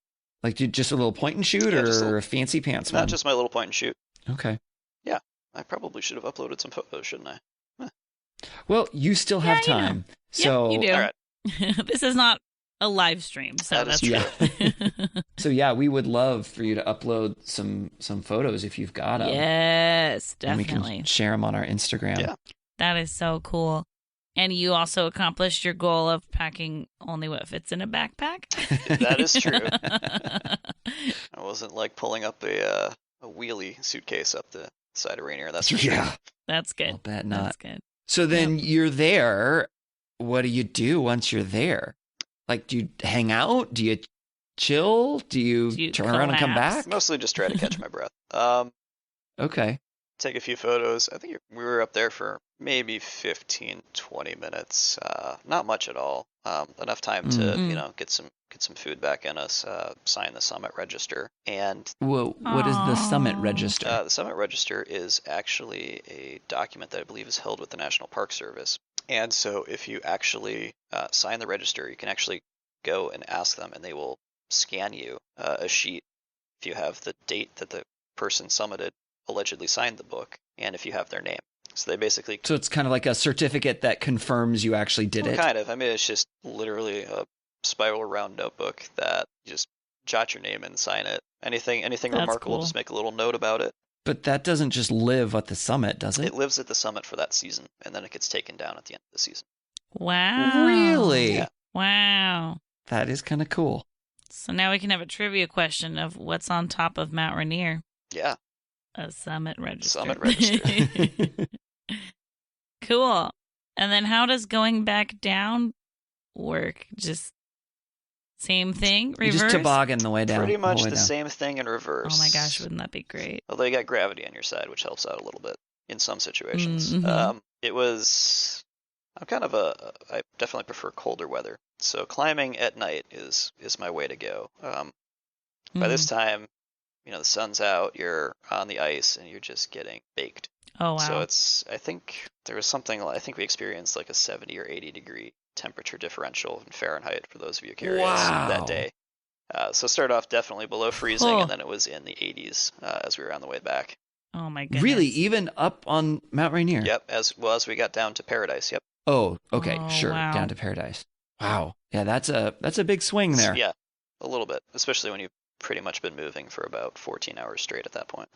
Like, just a little point and shoot, Yeah, or just a fancy pants one? Not just my little point and shoot. Okay. I probably should have uploaded some photos, shouldn't I? Well, you still have Yeah, you know. time. So you do. All right. This is not a live stream, so That is that's true. good. So yeah, we would love for you to upload some photos if you've got them. Yes, And we definitely. can share them on our Instagram. Yeah. That is so cool. And you also accomplished your goal of packing only what fits in a backpack. That is true. I wasn't like pulling up a wheelie suitcase up the side of Rainier. That's for sure. Yeah. That's good. I'll bet not. That's good. So then you're there. What do you do once you're there? Like, do you hang out? Do you chill? Do you turn around and come collapse? back? Mostly just try to catch my breath. Okay. Take a few photos. I think we were up there for maybe 15, 20 minutes. Not much at all. Enough time to, Mm. get some food back in us, sign the summit register. And Well, what is the summit Aw. register? the summit register is actually a document that I believe is held with the National Park Service. And so if you actually sign the register, you can actually go and ask them, and they will scan you a sheet if you have the date that the person summited allegedly signed the book, and if you have their name. So they basically So it's kind of like a certificate that confirms you actually did it. kind of. I mean, it's just literally a spiral round notebook that you just jot your name and sign it. Anything That's remarkable, cool. just make a little note about it. But that doesn't just live at the summit, does it? It lives at the summit for that season, and then it gets taken down at the end of the season. Wow. Really? Yeah. Wow. That is kind of cool. So now we can have a trivia question of what's on top of Mount Rainier. Yeah. A summit register. Summit register. Cool. And then how does going back down work? Just same thing? You Reverse? just toboggan the way down. Pretty much whole way the down. same thing in reverse. Oh my gosh, wouldn't that be great? Although you got gravity on your side, which helps out a little bit in some situations. Mhm. It was. I definitely prefer colder weather. So climbing at night is my way to go. By this time, the sun's out, you're on the ice, and you're just getting baked. Oh wow. So I think there was something, I think we experienced like a 70 or 80 degree temperature differential in Fahrenheit for those of you curious Wow. that day. So started off definitely below freezing, Oh. and then it was in the 80s as we were on the way back. Oh my goodness. Really? Even up on Mount Rainier? Yep, as we got down to Paradise. Yep. Oh, okay, Oh, sure. wow. Down to Paradise. Wow. Yeah, that's a big swing there. Yeah, a little bit, especially when you've pretty much been moving for about 14 hours straight at that point.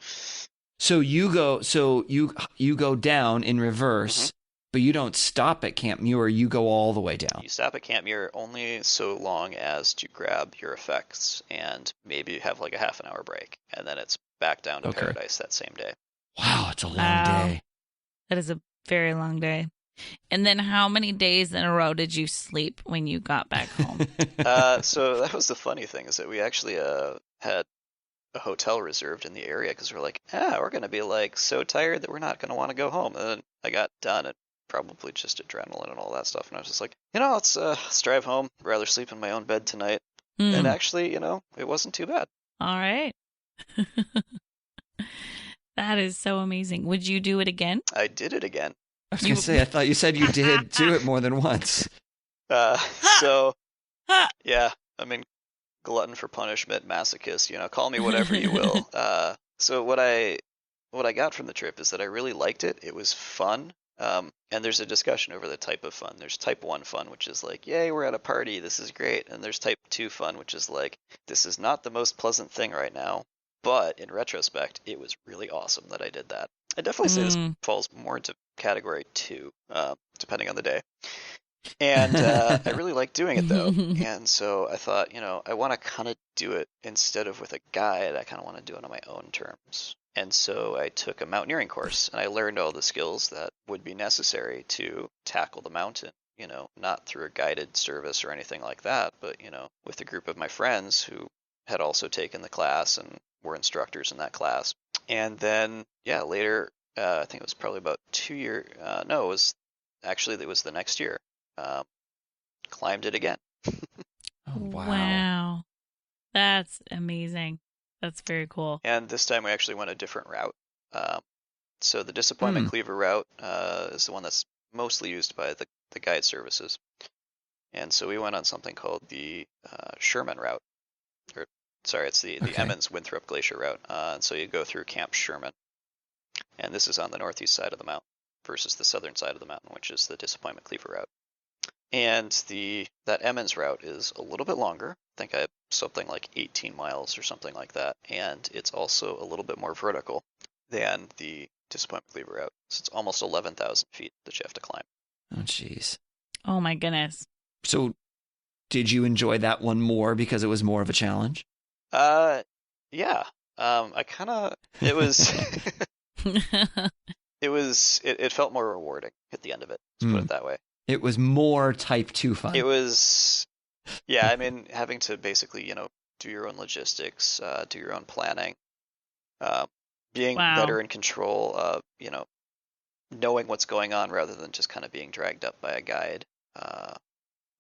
So you go down in reverse, Mhm. but you don't stop at Camp Muir. You go all the way down. You stop at Camp Muir only so long as to grab your effects and maybe have like a half an hour break, and then it's back down to Okay. Paradise that same day. Wow, it's a long Wow. day. That is a very long day. And then how many days in a row did you sleep when you got back home? So that was the funny thing, is that we actually had a hotel reserved in the area because we're like, we're going to be like so tired that we're not going to want to go home. And then I got done, and probably just adrenaline and all that stuff. And I was just like, let's drive home. I'd rather sleep in my own bed tonight. Hmm. And actually, it wasn't too bad. All right. That is so amazing. Would you do it again? I did it again. I was going to say, I thought you said you did do it more than once. So, yeah, I mean, glutton for punishment, masochist, call me whatever you will. So what I got from the trip is that I really liked it. It was fun. And there's a discussion over the type of fun. There's type 1 fun, which is like, yay, we're at a party, this is great. And there's type 2 fun, which is like, this is not the most pleasant thing right now. But in retrospect, it was really awesome that I did that. I definitely say this Mm. falls more into category 2, depending on the day. And I really like doing it though. And so I thought, I want to kind of do it instead of with a guide. I kind of want to do it on my own terms. And so I took a mountaineering course and I learned all the skills that would be necessary to tackle the mountain, not through a guided service or anything like that, but, with a group of my friends who had also taken the class and were instructors in that class. And then, yeah, later, I think it was probably about 2 years. No, it was the next year. Climbed it again. Oh, wow. Wow. That's amazing. That's very cool. And this time we actually went a different route. So the Disappointment Cleaver route is the one that's mostly used by the guide services. And so we went on something called the Sherman route. It's the Emmons Winthrop Glacier route. And so you go through Camp Sherman. And this is on the northeast side of the mountain versus the southern side of the mountain, which is the Disappointment Cleaver route. And that Emmons route is a little bit longer. I think I have something like 18 miles or something like that. And it's also a little bit more vertical than the Disappointment Cleaver route. So it's almost 11,000 feet that you have to climb. Oh, jeez. Oh my goodness. So did you enjoy that one more because it was more of a challenge? Yeah. It was, it felt more rewarding at the end of it. Let's put it that way. It was more type 2 fun. It was, yeah, I mean, having to basically, do your own logistics, do your own planning, being better in control of, knowing what's going on rather than just kind of being dragged up by a guide,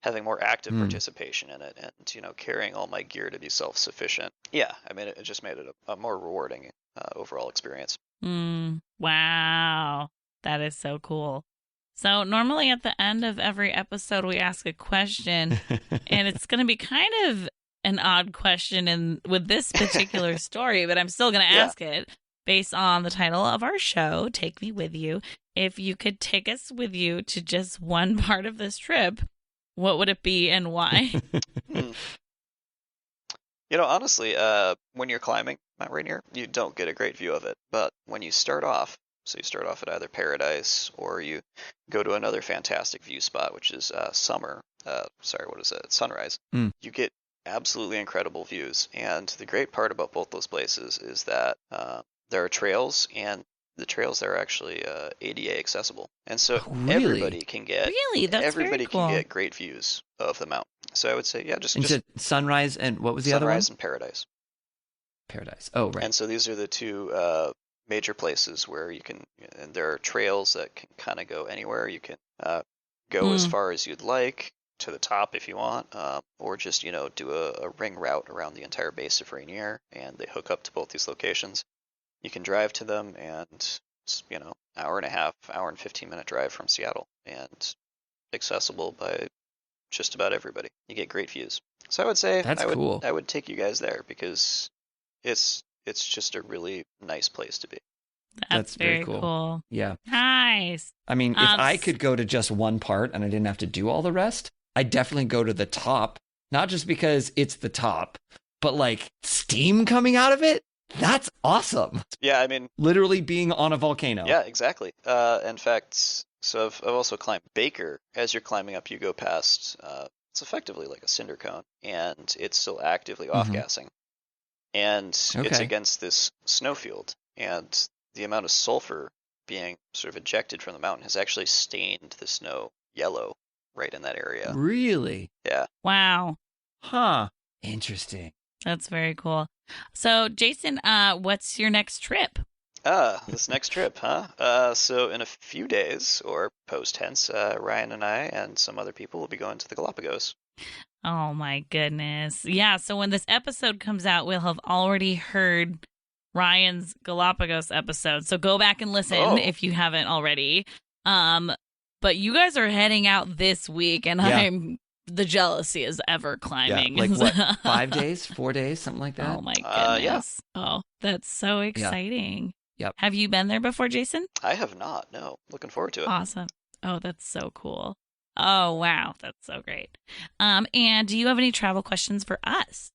having more active participation in it and, carrying all my gear to be self-sufficient. Yeah, I mean, it just made it a more rewarding overall experience. Wow. That is so cool. So normally at the end of every episode, we ask a question, and it's going to be kind of an odd question with this particular story, but I'm still going to ask it based on the title of our show, Take Me With You. If you could take us with you to just one part of this trip, what would it be and why? Honestly, when you're climbing Mount Rainier, you don't get a great view of it. But when you start off, so you start off at either Paradise or you go to another fantastic view spot, which is Sunrise. You get absolutely incredible views. And the great part about both those places is that there are trails, and the trails there are actually ADA accessible. And so everybody can get can get great views of the mountain. So I would say, just Sunrise and what was the other one? Sunrise and Paradise. Paradise. Oh, right. And so these are the two major places where you can, and there are trails that can kind of go anywhere. You can go as far as you'd like to the top if you want, or just, do a ring route around the entire base of Rainier, and they hook up to both these locations. You can drive to them, and it's, hour and a half, hour and 15-minute drive from Seattle, and accessible by just about everybody. You get great views. So I would say cool. I would take you guys there because it's just a really nice place to be. That's very cool. Yeah. Nice. I mean, if I could go to just one part and I didn't have to do all the rest, I'd definitely go to the top. Not just because it's the top, but like steam coming out of it. That's awesome. Yeah, I mean, literally being on a volcano. Yeah, exactly. In fact, so I've also climbed Baker. As you're climbing up, you go past, it's effectively like a cinder cone, and it's still actively off-gassing. And it's against this snowfield, and the amount of sulfur being sort of ejected from the mountain has actually stained the snow yellow right in that area. Really? Yeah. Wow. Huh. Interesting. That's very cool. So, Jason, what's your next trip? This next trip, huh? So in a few days, or post-tense, Ryan and I and some other people will be going to the Galapagos. Oh, my goodness. Yeah, so when this episode comes out, we'll have already heard Ryan's Galapagos episode. So go back and listen if you haven't already. But you guys are heading out this week, and the jealousy is ever climbing. Yeah, like what, 5 days, 4 days, something like that? Oh, my goodness. Oh, that's so exciting. Yep. Have you been there before, Jason? I have not, no. Looking forward to it. Awesome. Oh, that's so cool. Oh, wow. That's so great. And do you have any travel questions for us?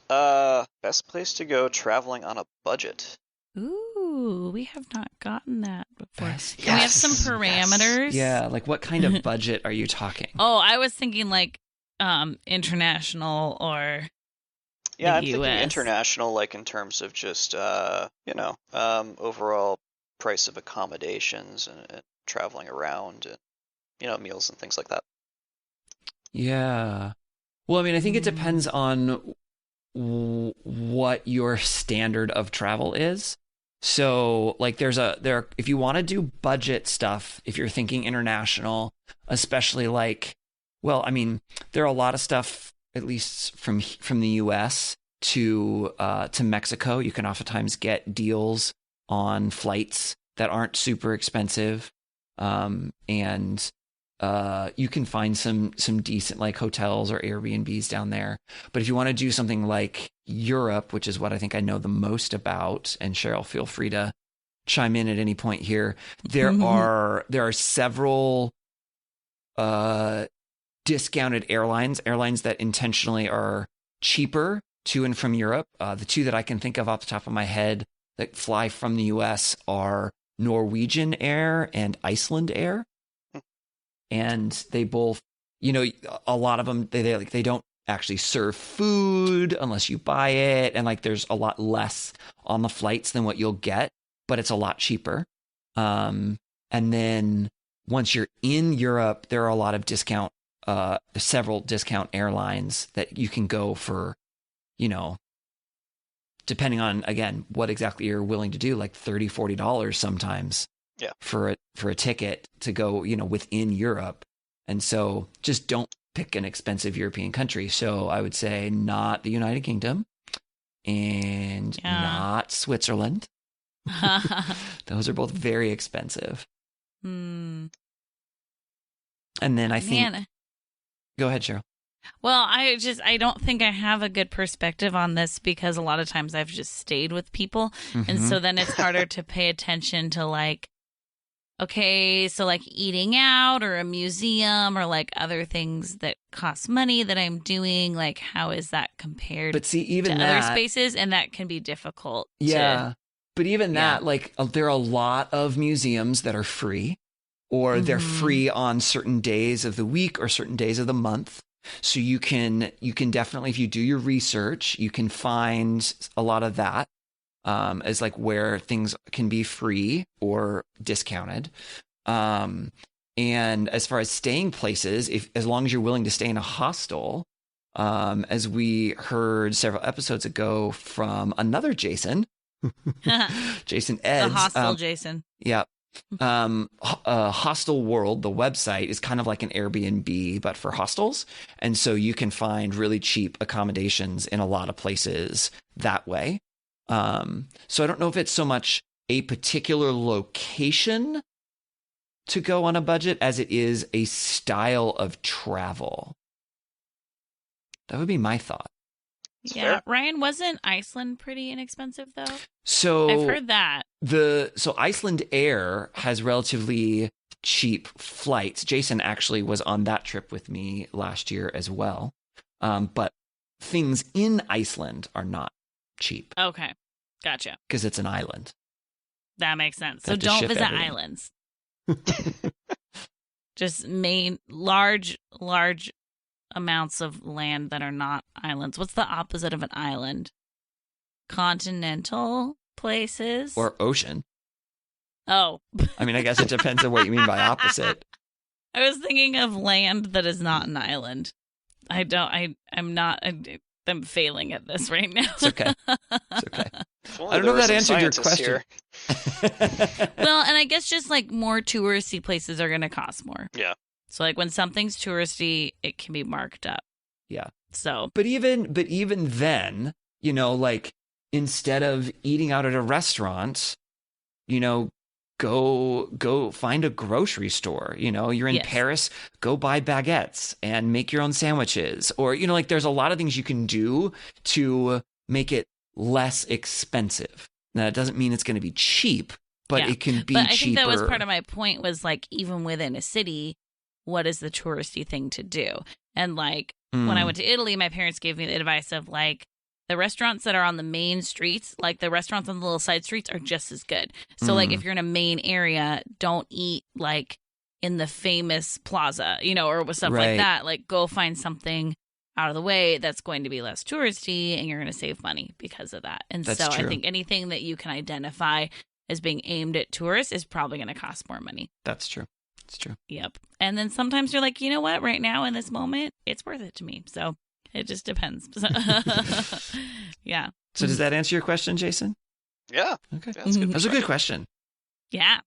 Best place to go traveling on a budget. Ooh. Ooh, we have not gotten that before. Best Can we have guess. some parameters? Yeah, like what kind of budget are you talking? Oh, I was thinking like international or Yeah, the I'm thinking US. international, like in terms of just overall price of accommodations and traveling around and meals and things like that. Yeah. Well, I mean, I think it depends on what your standard of travel is. So, like, if you want to do budget stuff, if you're thinking international, especially like, well, I mean, there are a lot of stuff, at least from the US to Mexico. You can oftentimes get deals on flights that aren't super expensive, and you can find some decent like hotels or Airbnbs down there. But if you want to do something like Europe, which is what I think I know the most about, and Cheryl, feel free to chime in at any point here. There are several discounted airlines that intentionally are cheaper to and from Europe. The two that I can think of off the top of my head that fly from the US are Norwegian Air and Iceland Air. And they both, a lot of them, they don't actually serve food unless you buy it. And like, there's a lot less on the flights than what you'll get, but it's a lot cheaper. And then once you're in Europe, there are a lot of several discount airlines that you can go for, depending on, again, what exactly you're willing to do, like $30, $40 sometimes. Yeah. For a ticket to go, within Europe. And so just don't pick an expensive European country. So I would say not the United Kingdom and not Switzerland. Those are both very expensive. And then I think go ahead, Cheryl. Well, I don't think I have a good perspective on this because a lot of times I've just stayed with people. And so then it's harder to pay attention to like, okay, so like eating out or a museum or like other things that cost money that I'm doing, like how is that compared But see, even to that, other spaces? And that can be difficult. But even that, like there are a lot of museums that are free or they're free on certain days of the week or certain days of the month. So you can definitely, if you do your research, you can find a lot of that. As like where things can be free or discounted. And as far as staying places, as long as you're willing to stay in a hostel, as we heard several episodes ago from another Jason, Jason Eds. The hostel Jason. Yeah. Hostel World, the website, is kind of like an Airbnb, but for hostels. And so you can find really cheap accommodations in a lot of places that way. So I don't know if it's so much a particular location to go on a budget as it is a style of travel. That would be my thought. Yeah. Ryan, wasn't Iceland pretty inexpensive though? So I've heard that. So Iceland Air has relatively cheap flights. Jason actually was on that trip with me last year as well. But things in Iceland are not cheap. Okay. Gotcha. Because it's an island. That makes sense. So Have to don't ship visit everything. islands. Just large amounts of land that are not islands. What's the opposite of an island? Continental places? Or ocean. Oh. I mean, I guess it depends on what you mean by opposite. I was thinking of land that is not an island. I'm failing at this right now. It's okay. It's okay. If only I don't there know were if that some answered your scientists question. here. Well, and I guess just like more touristy places are going to cost more. Yeah. So like when something's touristy, it can be marked up. Yeah. So, But even then, like instead of eating out at a restaurant, go find a grocery store. You're in Yes. Paris, go buy baguettes and make your own sandwiches. Or, like there's a lot of things you can do to make it less expensive. Now, it doesn't mean it's going to be cheap, but Yeah. it can be but I cheaper. think that was part of my point was like, even within a city, what is the touristy thing to do? And like when I went to Italy, my parents gave me the advice of like, The restaurants that are on the main streets, like the restaurants on the little side streets, are just as good. So, like, if you're in a main area, don't eat, like, in the famous plaza, or stuff like that. Like, go find something out of the way that's going to be less touristy, and you're going to save money because of that. And That's so true. I think anything that you can identify as being aimed at tourists is probably going to cost more money. That's true. It's true. Yep. And then sometimes you're like, you know what? Right now in this moment, it's worth it to me. So it just depends. Yeah. So does that answer your question, Jason? Yeah. Okay. Yeah, that's a good That's a good question. Yeah.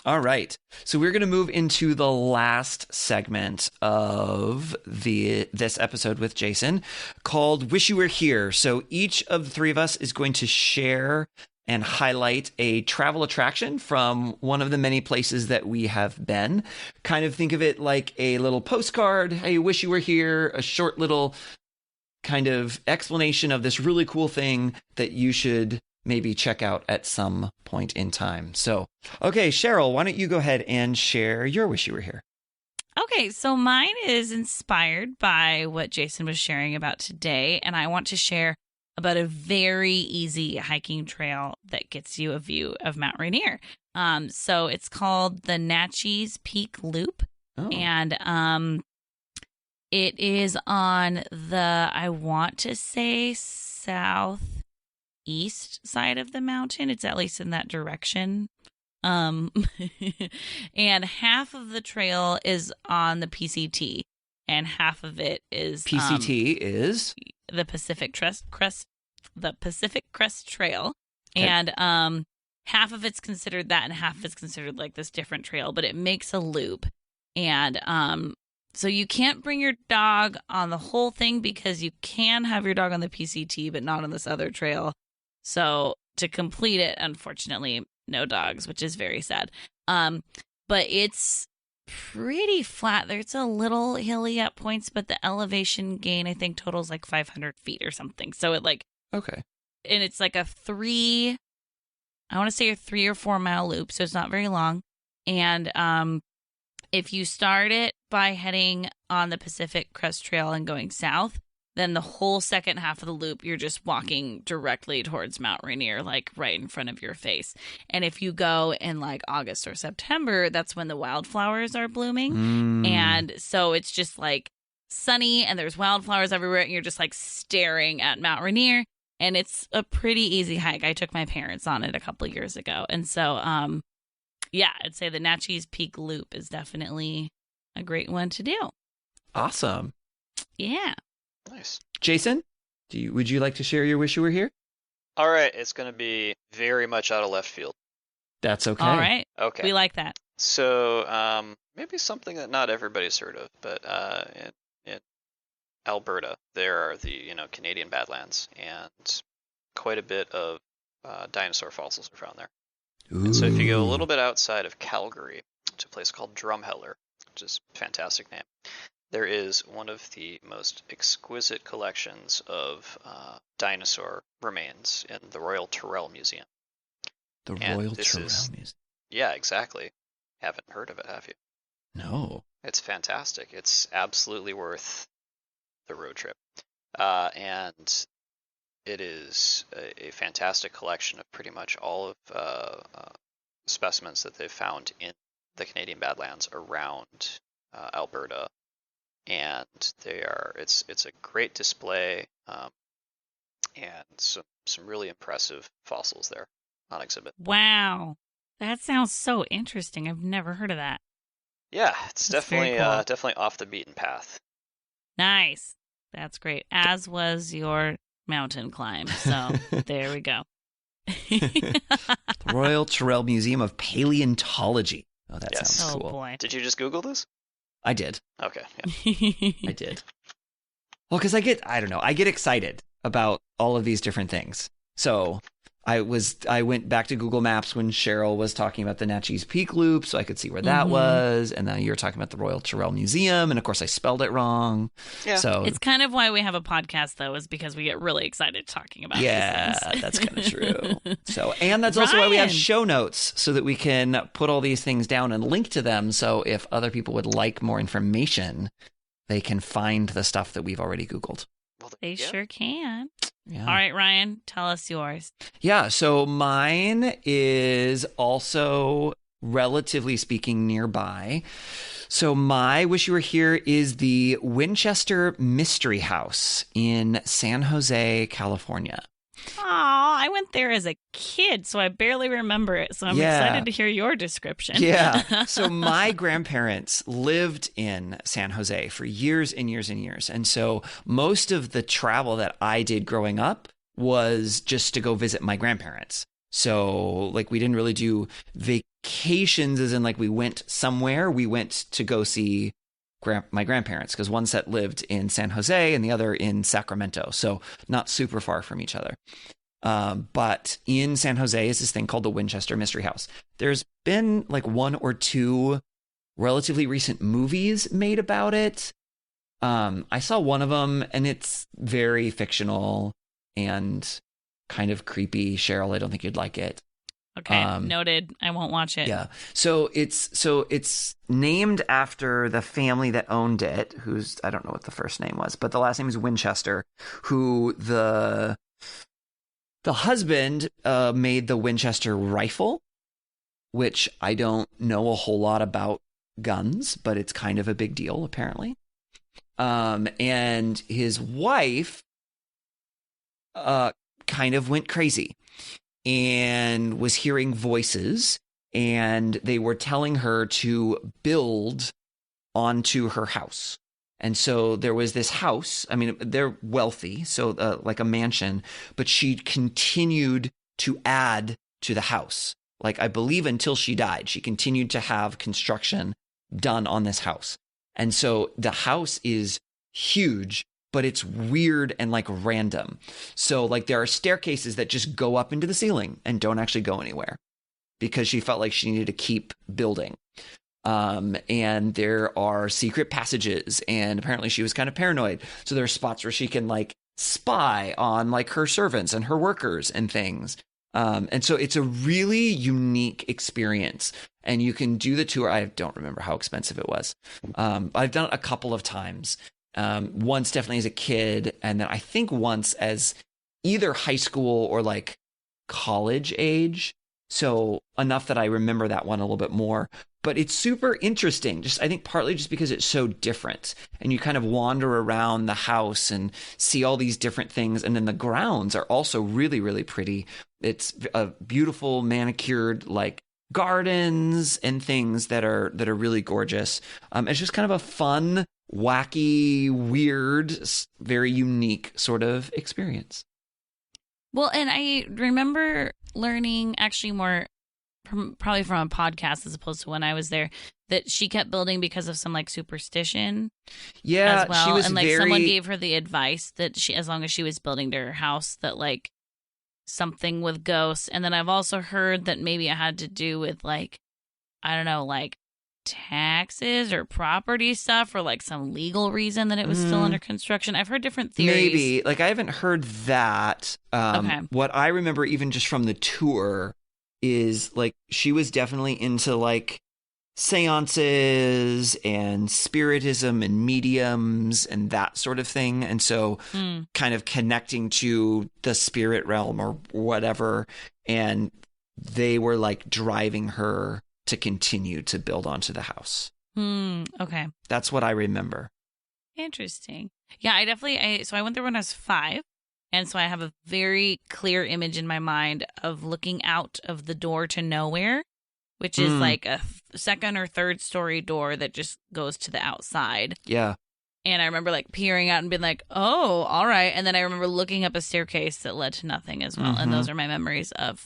All right. So we're going to move into the last segment of this episode with Jason called Wish You Were Here. So each of the three of us is going to share and highlight a travel attraction from one of the many places that we have been. Kind of think of it like a little postcard. Hey, wish you were here. A short little kind of explanation of this really cool thing that you should maybe check out at some point in time. So, okay, Cheryl, why don't you go ahead and share your wish you were here? Okay, so mine is inspired by what Jason was sharing about today, and I want to share about a very easy hiking trail that gets you a view of Mount Rainier. So it's called the Natchez Peak Loop, and it is on the, I want to say, southeast side of the mountain. It's at least in that direction. And half of the trail is on the PCT, and half of it is PCT is the Pacific Crest Trail. Okay. And half of it's considered that, and half of it's considered like this different trail, but it makes a loop. And so you can't bring your dog on the whole thing because you can have your dog on the PCT, but not on this other trail. So to complete it, unfortunately, no dogs, which is very sad. But it's pretty flat. There's a little hilly at points, but the elevation gain, I think, totals like 500 feet or something. So it like, okay. And it's like a 3 or 4 mile loop. So it's not very long. And if you start it by heading on the Pacific Crest Trail and going south, then the whole second half of the loop, you're just walking directly towards Mount Rainier, like right in front of your face. And if you go in like August or September, that's when the wildflowers are blooming. And so it's just like sunny and there's wildflowers everywhere. And you're just like staring at Mount Rainier. And it's a pretty easy hike. I took my parents on it a couple of years ago. And so, yeah, I'd say the Natchez Peak Loop is definitely a great one to do. Awesome. Yeah. Nice. Jason, would you like to share your wish you were here? All right, it's going to be very much out of left field. That's okay. All right. Okay. We like that. So maybe something that not everybody's heard of, but in Alberta, there are the Canadian Badlands, and quite a bit of dinosaur fossils are found there. Ooh. And so if you go a little bit outside of Calgary to a place called Drumheller, which is a fantastic name, there is one of the most exquisite collections of dinosaur remains in the Royal Tyrrell Museum. The And Royal this Tyrrell is- Museum. Yeah, exactly. Haven't heard of it, have you? No. It's fantastic. It's absolutely worth the road trip. And it is a fantastic collection of pretty much all of specimens that they've found in the Canadian Badlands around Alberta. And it's a great display, and some really impressive fossils there on exhibit. Wow. That sounds so interesting. I've never heard of that. Yeah, it's That's very definitely cool. definitely off the beaten path. Nice. That's great. As was your mountain climb. So there we go. The Royal Tyrrell Museum of Paleontology. Oh, that Yes. sounds Oh cool. boy. Did you just Google this? I did. Okay, yeah. I did. Well, because I get excited about all of these different things. So I went back to Google Maps when Cheryl was talking about the Natchez Peak Loop, so I could see where that was. And then you were talking about the Royal Tyrrell Museum, and of course I spelled it wrong. Yeah. So It's kind of why we have a podcast, though, is because we get really excited talking about these things. that's kind of true. So, and that's also why we have Ryan. show notes so that we can put all these things down and link to them. So if other people would like more information, they can find the stuff that we've already Googled. Well, They sure can. Yeah. All right, Ryan, tell us yours. Yeah, so mine is also, relatively speaking, nearby. So my Wish You Were Here is the Winchester Mystery House in San Jose, California. Oh, I went there as a kid, so I barely remember it. So I'm excited to hear your description. Yeah. So my grandparents lived in San Jose for years and years and years. And so most of the travel that I did growing up was just to go visit my grandparents. So like we didn't really do vacations as in like we went somewhere. We went to go see my grandparents because one set lived in San Jose and the other in Sacramento. So not super far from each other. But in San Jose is this thing called the Winchester Mystery House. There's been like one or two relatively recent movies made about it. I saw one of them and it's very fictional and kind of creepy. Cheryl, I don't think you'd like it. Okay, noted. I won't watch it. Yeah. So it's named after the family that owned it, who's, I don't know what the first name was, but the last name is Winchester, who the husband made the Winchester rifle, which I don't know a whole lot about guns, but it's kind of a big deal apparently. And his wife kind of went crazy and was hearing voices, and they were telling her to build onto her house. And so there was this house. I mean, they're wealthy, so like a mansion, but she continued to add to the house. Like, I believe until she died, she continued to have construction done on this house. And so the house is huge, but it's weird and like random. So like there are staircases that just go up into the ceiling and don't actually go anywhere because she felt like she needed to keep building. And there are secret passages, and apparently she was kind of paranoid. So there are spots where she can like spy on like her servants and her workers and things. And so it's a really unique experience, and you can do the tour. I don't remember how expensive it was. I've done it a couple of times. Once definitely as a kid, and then I think once as either high school or like college age. So enough that I remember that one a little bit more. But it's super interesting, just I think partly just because it's so different, and you kind of wander around the house and see all these different things. And then the grounds are also really, really pretty. It's a beautiful manicured like gardens and things that are really gorgeous. It's just kind of a fun, wacky, weird, very unique sort of experience. Well, and I remember learning actually more probably from a podcast as opposed to when I was there, that she kept building because of some like superstition. Yeah, as well. she was and like very... someone gave her the advice that she, as long as she was building to her house, that like something with ghosts. And then I've also heard that maybe it had to do with like, I don't know, like taxes or property stuff, or like some legal reason that it was still under construction. I've heard different theories. Maybe. Like I haven't heard that. Okay. What I remember even just from the tour is like she was definitely into like seances and spiritism and mediums and that sort of thing. And so kind of connecting to the spirit realm or whatever. And they were like driving her to continue to build onto the house. Okay. That's what I remember. Interesting. Yeah, so I went there when I was 5. And so I have a very clear image in my mind of looking out of the door to nowhere, which is like a second or third story door that just goes to the outside. Yeah. And I remember like peering out and being like, oh, all right. And then I remember looking up a staircase that led to nothing as well. And those are my memories of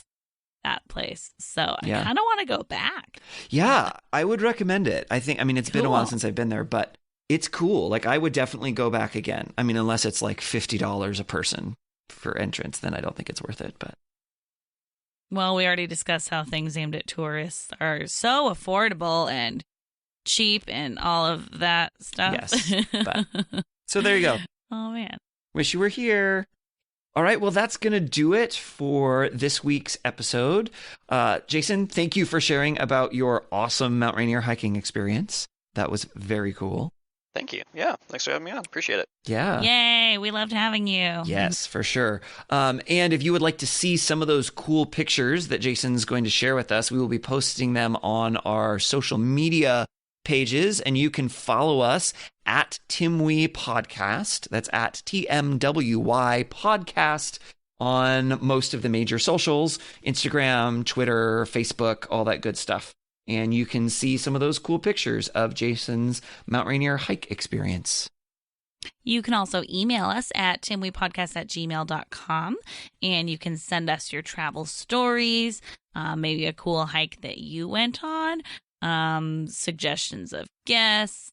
that place. So I kind of want to go back. Yeah, I would recommend it. I mean, it's been a while since I've been there, but it's cool. Like I would definitely go back again. I mean, unless it's like $50 a person for entrance, then I don't think it's worth it. But well, we already discussed how things aimed at tourists are so affordable and cheap and all of that stuff. Yes. But, so there you go. Oh, man. Wish you were here. All right. Well, that's going to do it for this week's episode. Jason, thank you for sharing about your awesome Mount Rainier hiking experience. That was very cool. Thank you. Yeah, thanks for having me on. Appreciate it. Yeah. Yay, we loved having you. Yes, for sure. And if you would like to see some of those cool pictures that Jason's going to share with us, we will be posting them on our social media pages, and you can follow us at Timwy Podcast. That's at TMWY Podcast on most of the major socials, Instagram, Twitter, Facebook, all that good stuff. And you can see some of those cool pictures of Jason's Mount Rainier hike experience. You can also email us at timwepodcast@gmail.com, and you can send us your travel stories, maybe a cool hike that you went on, suggestions of guests,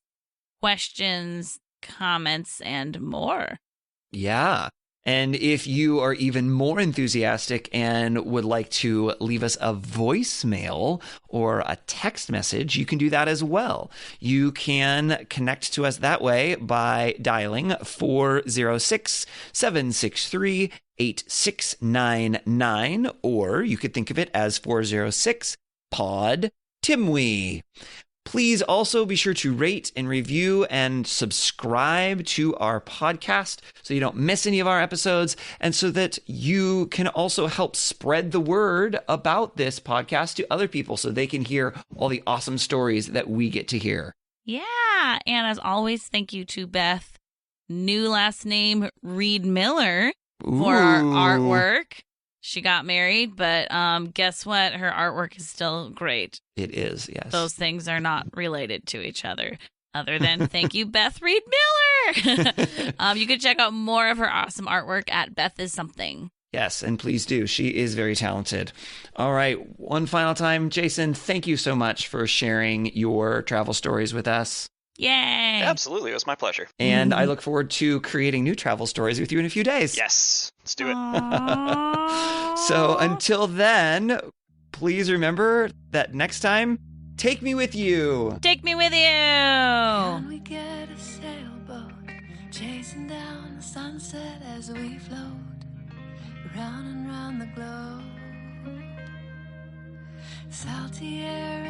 questions, comments, and more. Yeah. And if you are even more enthusiastic and would like to leave us a voicemail or a text message, you can do that as well. You can connect to us that way by dialing 406-763-8699, or you could think of it as 406-POD-TIMWE. Please also be sure to rate and review and subscribe to our podcast so you don't miss any of our episodes, and so that you can also help spread the word about this podcast to other people so they can hear all the awesome stories that we get to hear. Yeah. And as always, thank you to Beth, new last name Reed Miller, for our artwork. She got married, but guess what? Her artwork is still great. It is, yes. Those things are not related to each other than thank you, Beth Reed Miller. You can check out more of her awesome artwork at Beth Is Something. Yes, and please do. She is very talented. All right, one final time, Jason, thank you so much for sharing your travel stories with us. Yay! Absolutely. It was my pleasure. And I look forward to creating new travel stories with you in a few days. Yes. Let's do it. So until then, please remember that next time, take me with you. Take me with you. Can we get a sailboat chasing down the sunset as we float round and round the globe? Salty air